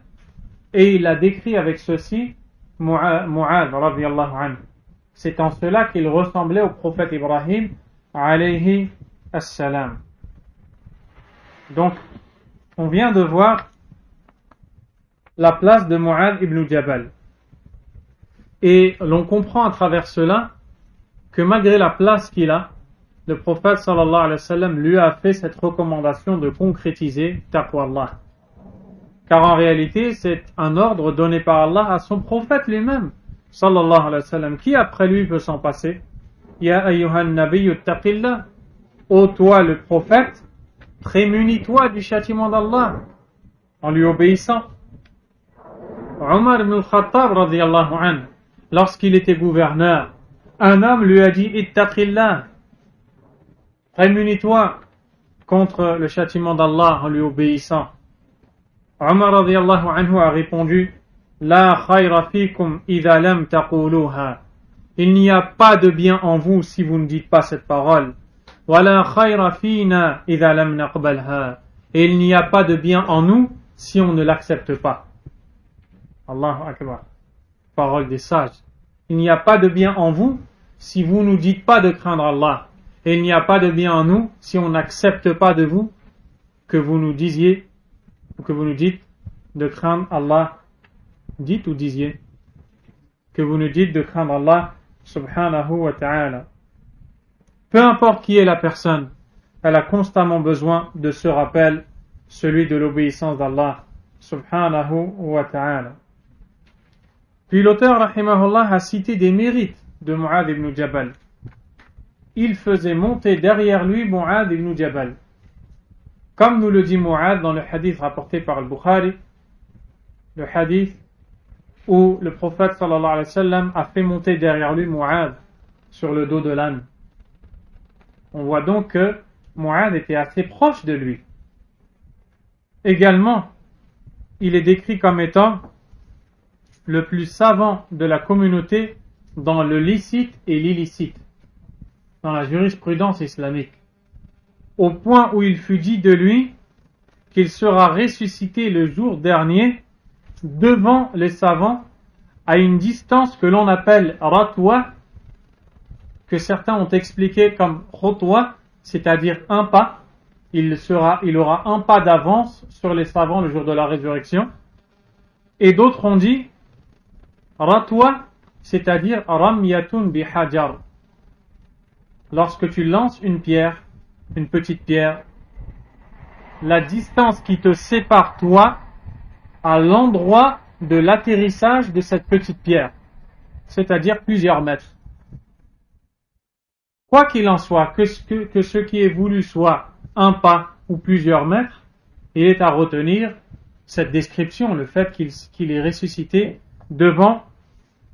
et il a décrit avec ceci Mu'adh radiyallahu anhu. C'est en cela qu'il ressemblait au prophète Ibrahim alayhi assalam. Donc, On vient de voir la place de Mu'adh ibn Jabal. Et l'on comprend à travers cela que malgré la place qu'il a, le prophète sallallahu alayhi wa sallam lui a fait cette recommandation de concrétiser taqwa Allah. Car en réalité, c'est un ordre donné par Allah à son prophète lui-même, sallallahu alayhi wa sallam. Qui après lui peut s'en passer? Ya ayyuhan nabiyyu taqillah. Ô toi le prophète, prémunis-toi du châtiment d'Allah en lui obéissant. Omar ibn al-Khattab radiyallahu anhu, lorsqu'il était gouverneur, un homme lui a dit ittaqillah, prémunis-toi contre le châtiment d'Allah en lui obéissant. Omar radiyallahu anhu a répondu la khayra fikum idha lam taquluha. Il n'y a pas de bien en vous si vous ne dites pas cette parole. Wa la khayra fina idha lam naqbalha. Et il n'y a pas de bien en nous si on ne l'accepte pas. Allahu akbar. Parole des sages. Il n'y a pas de bien en vous si vous ne nous dites pas de craindre Allah. Et il n'y a pas de bien en nous si on n'accepte pas de vous que vous nous disiez ou que vous nous dites de craindre Allah. Dites ou disiez que vous nous dites de craindre Allah subhanahu wa ta'ala. Peu importe qui est la personne, elle a constamment besoin de ce rappel, celui de l'obéissance d'Allah subhanahu wa ta'ala. Puis l'auteur rahimahullah a cité des mérites de Mu'adh ibn Jabal. Il faisait monter derrière lui Mu'adh ibn Jabal. Comme nous le dit Mu'adh dans le hadith rapporté par al-Bukhari, le hadith où le prophète sallallahu alayhi wa sallam a fait monter derrière lui Mu'adh sur le dos de l'âne. On voit donc que Mu'adh était assez proche de lui. Également, il est décrit comme étant le plus savant de la communauté dans le licite et l'illicite, dans la jurisprudence islamique, au point où il fut dit de lui qu'il sera ressuscité le jour dernier devant les savants à une distance que l'on appelle ratwa, que certains ont expliqué comme khutwa, c'est-à-dire un pas. Il aura un pas d'avance sur les savants le jour de la résurrection. Et d'autres ont dit ratwa, c'est-à-dire ramyatun bihajar. Lorsque tu lances une pierre, une petite pierre, la distance qui te sépare toi à l'endroit de l'atterrissage de cette petite pierre, c'est-à-dire plusieurs mètres. Quoi qu'il en soit, que ce qui est voulu soit un pas ou plusieurs mètres, il est à retenir cette description, le fait qu'il est ressuscité devant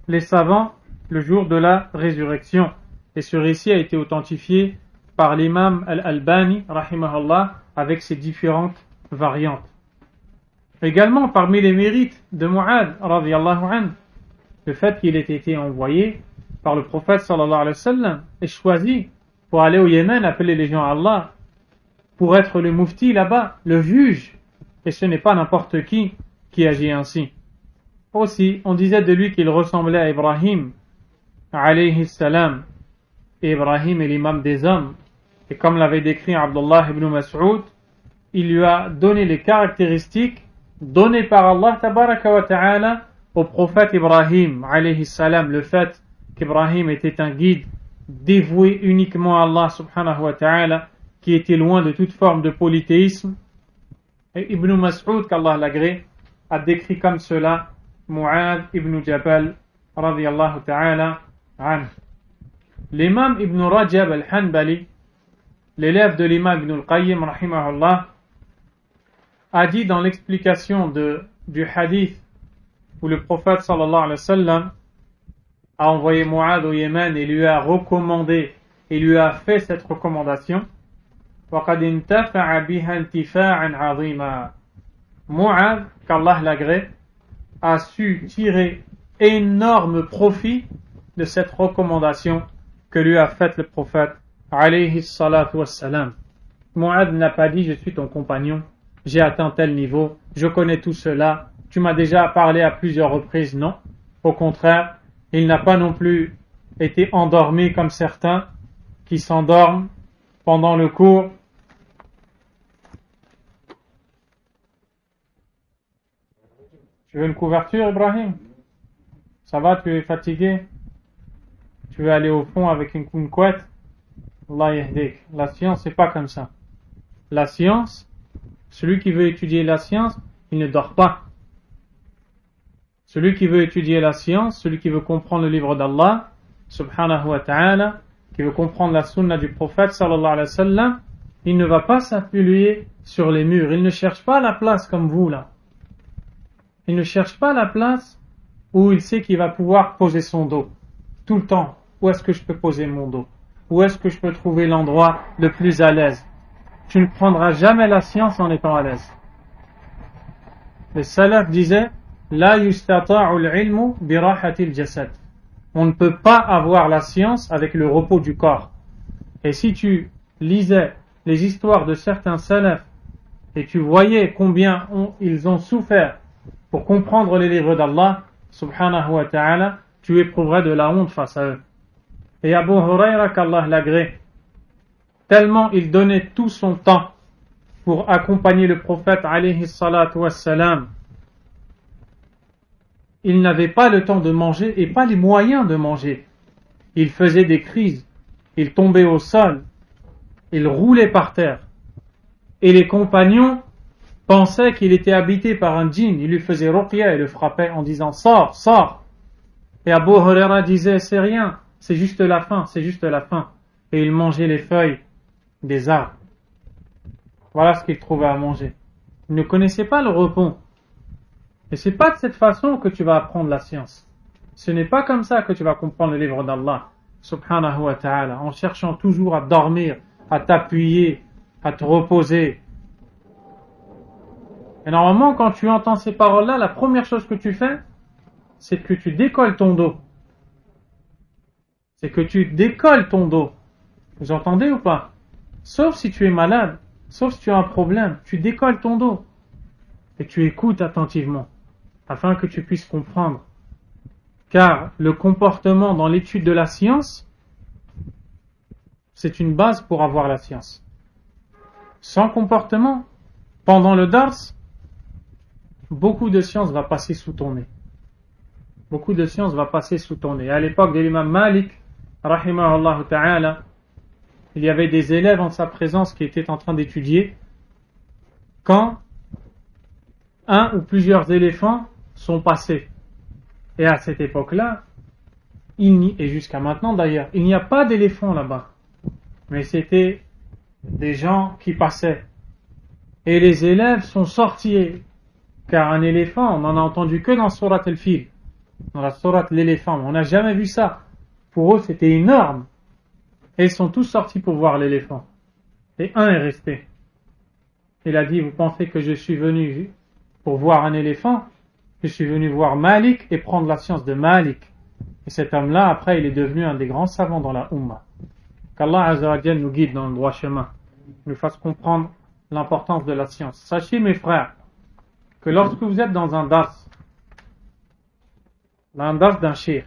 les savants le jour de la résurrection. Et ce récit a été authentifié par l'imam Al-Albani, rahimahullah, avec ses différentes variantes. Également, parmi les mérites de Mu'adh, radiyallahu anhu, le fait qu'il ait été envoyé par le prophète sallallahu alayhi wa sallam et choisi pour aller au Yémen, appeler les gens à Allah, pour être le mufti là-bas, le juge. Et ce n'est pas n'importe qui agit ainsi. Aussi, on disait de lui qu'il ressemblait à Ibrahim, alayhi salam. Et Ibrahim est l'imam des hommes. Et comme l'avait décrit Abdullah ibn Mas'ud, il lui a donné les caractéristiques données par Allah tabaraka wa ta'ala au prophète Ibrahim, alayhi salam, le fait qu'Ibrahim était un guide dévoué uniquement à Allah subhanahu wa ta'ala, qui était loin de toute forme de polythéisme. Et Ibn Mas'ud, qu'Allah l'agrée, a décrit comme cela Mu'adh ibn Jabal radiyallahu ta'ala anhu. L'imam Ibn Rajab al-Hanbali, l'élève de l'imam Ibn al-Qayyim rahimahullah, a dit dans l'explication du hadith où le prophète sallallahu alayhi wa sallam a envoyé Mu'adh au Yémen et lui a recommandé et lui a fait cette recommandation. وَقَدْ انْتَفَعَ بِهَا انْتِفَاعًا عَظِيمًا. Mu'adh, qu'Allah l'agrée, a su tirer énorme profit de cette recommandation que lui a faite le prophète alayhi salatu wassalam. Mu'adh n'a pas dit je suis ton compagnon, j'ai atteint tel niveau, je connais tout cela, tu m'as déjà parlé à plusieurs reprises. Non, au contraire, il n'a pas non plus été endormi comme certains qui s'endorment pendant le cours Tu veux une couverture, Ibrahim? Ça va, tu es fatigué? Tu veux aller au fond avec une couette? Allah yahdik. La science, c'est pas comme ça. La science, celui qui veut étudier la science, il ne dort pas. Celui qui veut étudier la science, celui qui veut comprendre le livre d'Allah, subhanahu wa ta'ala, qui veut comprendre la sunna du prophète, sallallahu alayhi wa sallam, il ne va pas s'appuyer sur les murs. Il ne cherche pas la place comme vous, là. Il ne cherche pas la place où il sait qu'il va pouvoir poser son dos. Tout le temps. Où est-ce que je peux poser mon dos? Où est-ce que je peux trouver l'endroit le plus à l'aise? Tu ne prendras jamais la science en étant à l'aise. Les salaf disaient, La yustata'u al-ilmu bi rahati al-jasad. On ne peut pas avoir la science avec le repos du corps. Et si tu lisais les histoires de certains salafs et tu voyais combien ils ont souffert pour comprendre les livres d'Allah, subhanahu wa ta'ala, tu éprouverais de la honte face à eux. Et Abu Huraira, qu'Allah l'agrée, tellement il donnait tout son temps pour accompagner le prophète alayhi salatu wassalam, il n'avait pas le temps de manger et pas les moyens de manger. Il faisait des crises, il tombait au sol, il roulait par terre. Et les compagnons pensaient qu'il était habité par un djinn. Il lui faisait ruqya et le frappait en disant « Sors, sors !» Et Abu Huraira disait « C'est rien, c'est juste la faim, c'est juste la faim. » Et il mangeait les feuilles des arbres. Voilà ce qu'il trouvait à manger. Il ne connaissait pas le repos. Et c'est pas de cette façon que tu vas apprendre la science. Ce n'est pas comme ça que tu vas comprendre le livre d'Allah, subhanahu wa ta'ala, en cherchant toujours à dormir, à t'appuyer, à te reposer. Et normalement, quand tu entends ces paroles-là, la première chose que tu fais, c'est que tu décolles ton dos. C'est que tu décolles ton dos. Vous entendez ou pas? Sauf si tu es malade, sauf si tu as un problème, tu décolles ton dos. Et tu écoutes attentivement, afin que tu puisses comprendre. Car le comportement dans l'étude de la science, c'est une base pour avoir la science. Sans comportement, pendant le dars, beaucoup de science va passer sous ton nez. Beaucoup de science va passer sous ton nez. À l'époque de l'imam Malik, rahimahullah ta'ala, il y avait des élèves en sa présence qui étaient en train d'étudier. Quand un ou plusieurs éléphants sont passés. Et à cette époque-là, et jusqu'à maintenant d'ailleurs, il n'y a pas d'éléphants là-bas. Mais c'était des gens qui passaient. Et les élèves sont sortis. Car un éléphant, on n'en a entendu que dans Surat al-Fil. Dans la Surat l'éléphant. On n'a jamais vu ça. Pour eux, c'était énorme. Et ils sont tous sortis pour voir l'éléphant. Et un est resté. Il a dit, vous pensez que je suis venu pour voir un éléphant? Je suis venu voir Malik et prendre la science de Malik. Et cet homme-là, après, il est devenu un des grands savants dans la Ummah. Qu'Allah Azza wa Jal nous guide dans le droit chemin, nous fasse comprendre l'importance de la science. Sachez, mes frères, que lorsque vous êtes dans un dars d'un shir,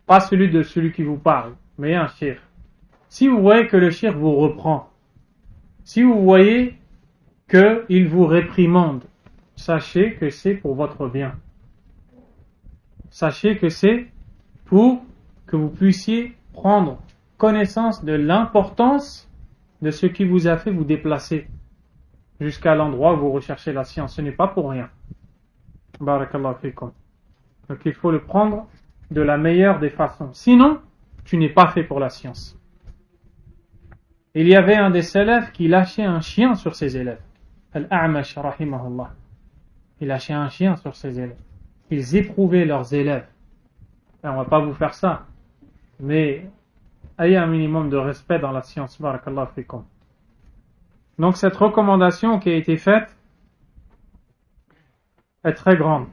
pas celui qui vous parle, mais un shir, si vous voyez que le shir vous reprend, si vous voyez qu'il vous réprimande, sachez que c'est pour votre bien. Sachez que c'est pour que vous puissiez prendre connaissance de l'importance de ce qui vous a fait vous déplacer jusqu'à l'endroit où vous recherchez la science. Ce n'est pas pour rien. Barakallahu fikum. Donc il faut le prendre de la meilleure des façons. Sinon, tu n'es pas fait pour la science. Il y avait un des élèves qui lâchait un chien sur ses élèves. Al-A'mash, rahimahullah. Il lâchait un chien sur ses élèves. Ils éprouvaient leurs élèves. Et on ne va pas vous faire ça. Mais ayez un minimum de respect dans la science. Barakallahu fikum. Donc cette recommandation qui a été faite est très grande.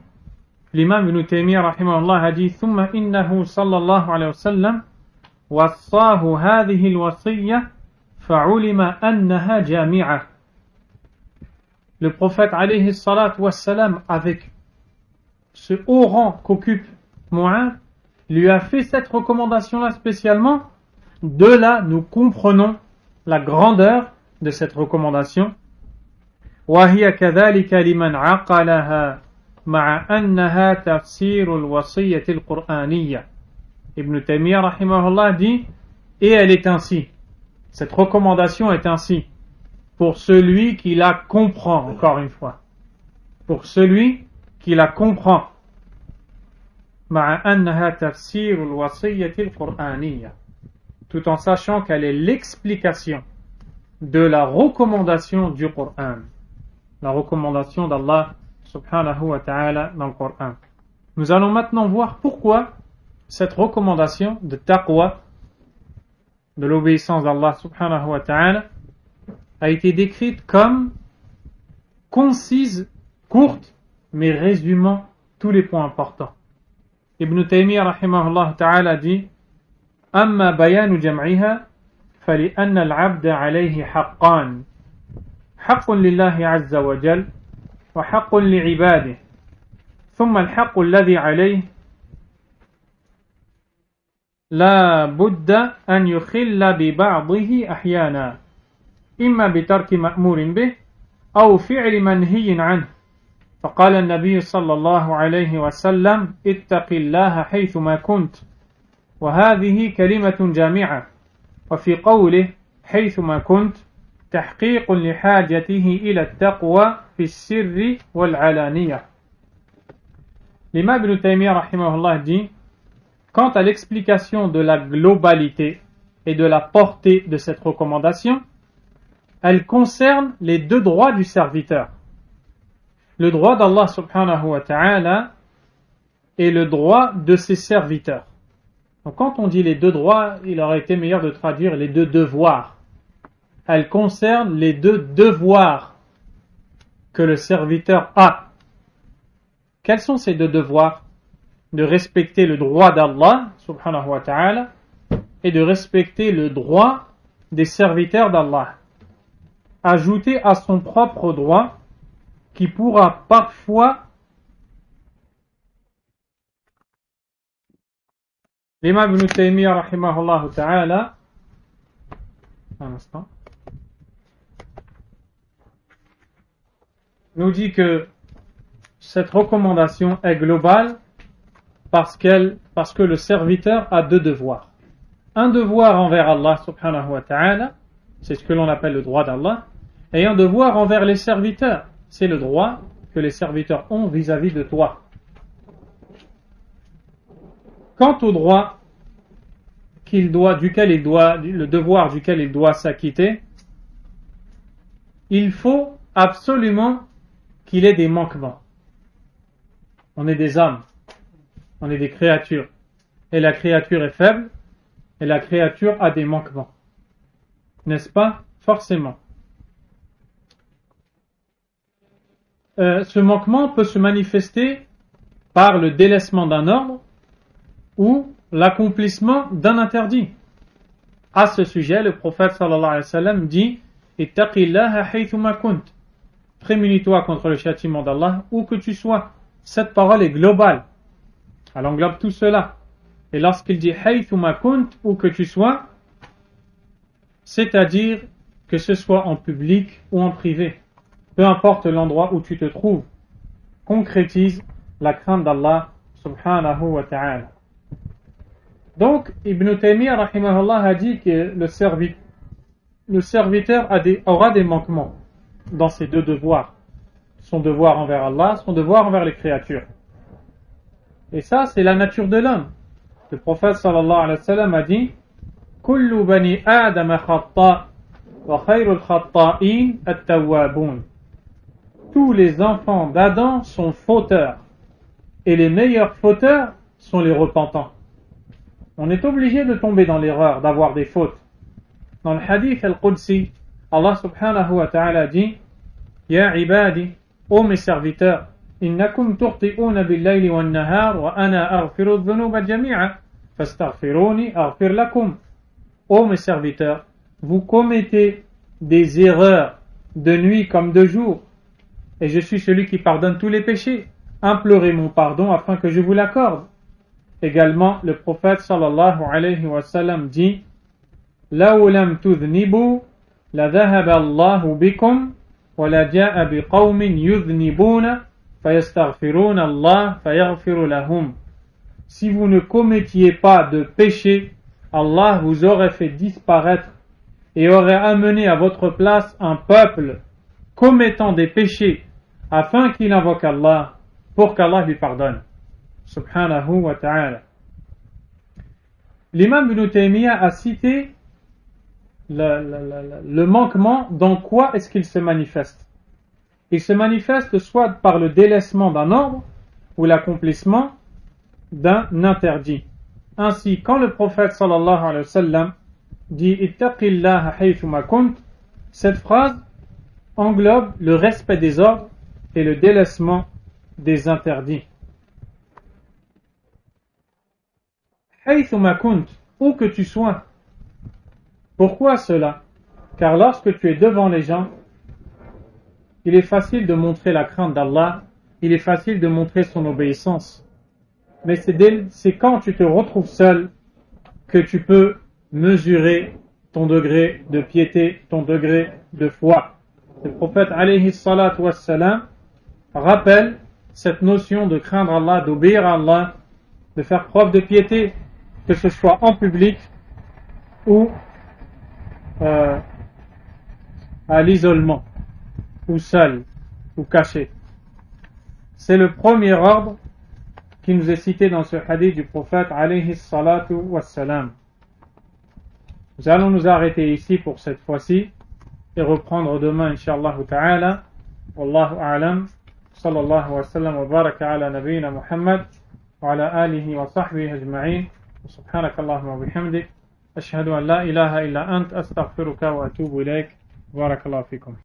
L'imam Ibn Taymiyyah rahimahullah a dit ثم إنه صلى الله عليه وسلم وصاه هذه الوصية فعلم أنها جامعة. Le prophète alayhi salatu wassalam, avec ce haut rang qu'occupe Mu'adh, lui a fait cette recommandation-là spécialement. De là, nous comprenons la grandeur de cette recommandation. وهي كذلك لمن عقلها مع أنها تفسير الوصية القرآنية. Ibn Taymiyyah rahimahullah dit, et elle est ainsi, cette recommandation est ainsi, pour celui qui la comprend, encore une fois, pour celui qui la comprend, مع أنها تفسير الوصية القرآنية, tout en sachant qu'elle est l'explication de la recommandation du Coran, la recommandation d'Allah subhanahu wa ta'ala dans le Coran. Nous allons maintenant voir pourquoi cette recommandation de taqwa, de l'obéissance d'Allah subhanahu wa ta'ala, a été décrite comme concise, courte, mais résumant tous les points importants. Ibn Taymiyyah rahimahullah ta'ala dit أما بيان جمعها فلأن العبد عليه حقان حق لله عز وجل وحق لعباده ثم الحق الذي عليه لا بد أن يخل ببعضه أحيانا إما بترك مأمور به أو فعل منهي عنه فقال النبي صلى الله عليه وسلم اتق الله حيثما كنت وهذه كلمة جامعة وفي قوله حيثما كنت تحقيق لحاجته إلى التقوى في السر والعلانية. L'imam Ibn Taymiyyah rahimahullah dit, quant à l'explication de la globalité et de la portée de cette recommandation, elle concerne les deux droits du serviteur. Le droit d'Allah subhanahu wa ta'ala et le droit de ses serviteurs. Donc quand on dit les deux droits, il aurait été meilleur de traduire les deux devoirs. Elle concerne les deux devoirs que le serviteur a. Quels sont ces deux devoirs? De respecter le droit d'Allah subhanahu wa ta'ala et de respecter le droit des serviteurs d'Allah. Ajouté à son propre droit qui pourra parfois l'imam Ibn Taymiyyah rahimahullah ta'ala, un instant, nous dit que cette recommandation est globale parce que le serviteur a deux devoirs. Un devoir envers Allah subhanahu wa ta'ala, c'est ce que l'on appelle le droit d'Allah, et un devoir envers les serviteurs, c'est le droit que les serviteurs ont vis-à-vis de toi. Quant au droit le devoir duquel il doit s'acquitter, il faut absolument qu'il ait des manquements. On est des hommes, on est des créatures, et la créature est faible, et la créature a des manquements. N'est-ce pas? Forcément. Ce manquement peut se manifester par le délaissement d'un ordre ou l'accomplissement d'un interdit. À ce sujet, le prophète sallallahu alayhi wa sallam dit Ittaqillaha haythuma kunt. Prémunis-toi contre le châtiment d'Allah où que tu sois. Cette parole est globale. Elle englobe tout cela. Et lorsqu'il dit haythuma kunt, où que tu sois, c'est-à-dire que ce soit en public ou en privé, peu importe l'endroit où tu te trouves, concrétise la crainte d'Allah subhanahu wa ta'ala. Donc, Ibn Taymiyyah rahimahullah a dit que le serviteur aura des manquements dans ses deux devoirs. Son devoir envers Allah, son devoir envers les créatures. Et ça, c'est la nature de l'homme. Le prophète sallallahu alayhi wa sallam a dit Kullu bani Adam khata wa khayrul khata'in at-tawwabun. Tous les enfants d'Adam sont fauteurs et les meilleurs fauteurs sont les repentants. On est obligé de tomber dans l'erreur, d'avoir des fautes. Dans le hadith al-Qudsi, Allah subhanahu wa ta'ala dit Ya ibadi, ô mes serviteurs, innakum turti'una bil-layli wan-nahar wa ana aghfiru adh-dhunuba jami'a fastaghfiruni aghfir lakum. Ô mes serviteurs, vous commettez des erreurs de nuit comme de jour, et je suis celui qui pardonne tous les péchés. Implorez mon pardon afin que je vous l'accorde. Également, le prophète sallallahu alayhi wa sallam dit Law lam tudhnibu la dhahaba Allahu bikum ولا جاء بقوم يذنبون فيستغفرون الله فيغفر لهم. Si vous ne commettiez pas de péché, Allah vous aurait fait disparaître et aurait amené à votre place un peuple commettant des péchés afin qu'il invoque Allah pour qu'Allah lui pardonne. Subhanahu wa ta'ala. L'imam Ibn Taymiyyah a cité le manquement. Dans quoi est-ce qu'il se manifeste? Il se manifeste soit par le délaissement d'un ordre ou l'accomplissement d'un interdit. Ainsi, quand le prophète sallallahu alayhi wa sallam dit « Ittaqillaha haythuma kunt », cette phrase englobe le respect des ordres et le délaissement des interdits. Haythuma kunt, où que tu sois. Pourquoi cela? Car lorsque tu es devant les gens, il est facile de montrer la crainte d'Allah, il est facile de montrer son obéissance. Mais c'est quand tu te retrouves seul que tu peux mesurer ton degré de piété, ton degré de foi. Le prophète alayhi salatu wassalam rappelle cette notion de craindre Allah, d'obéir à Allah, de faire preuve de piété, que ce soit en public ou à l'isolement, ou seul, ou caché. C'est le premier ordre qui nous est cité dans ce hadith du prophète alayhi salatu wassalam. Nous allons nous arrêter ici pour cette fois-ci et reprendre demain inshallah ta'ala. Wallahu a'lam. Sallallahu wa sallam wa baraka ala nabiyyina Muhammad wa ala alihi wa sahbihi ajma'in. Subhanaka Allahumma wa bihamdik. Ashhadu an la ilaha illa ant astaghfiruka wa atubu ilayk. Barakallahu fikum.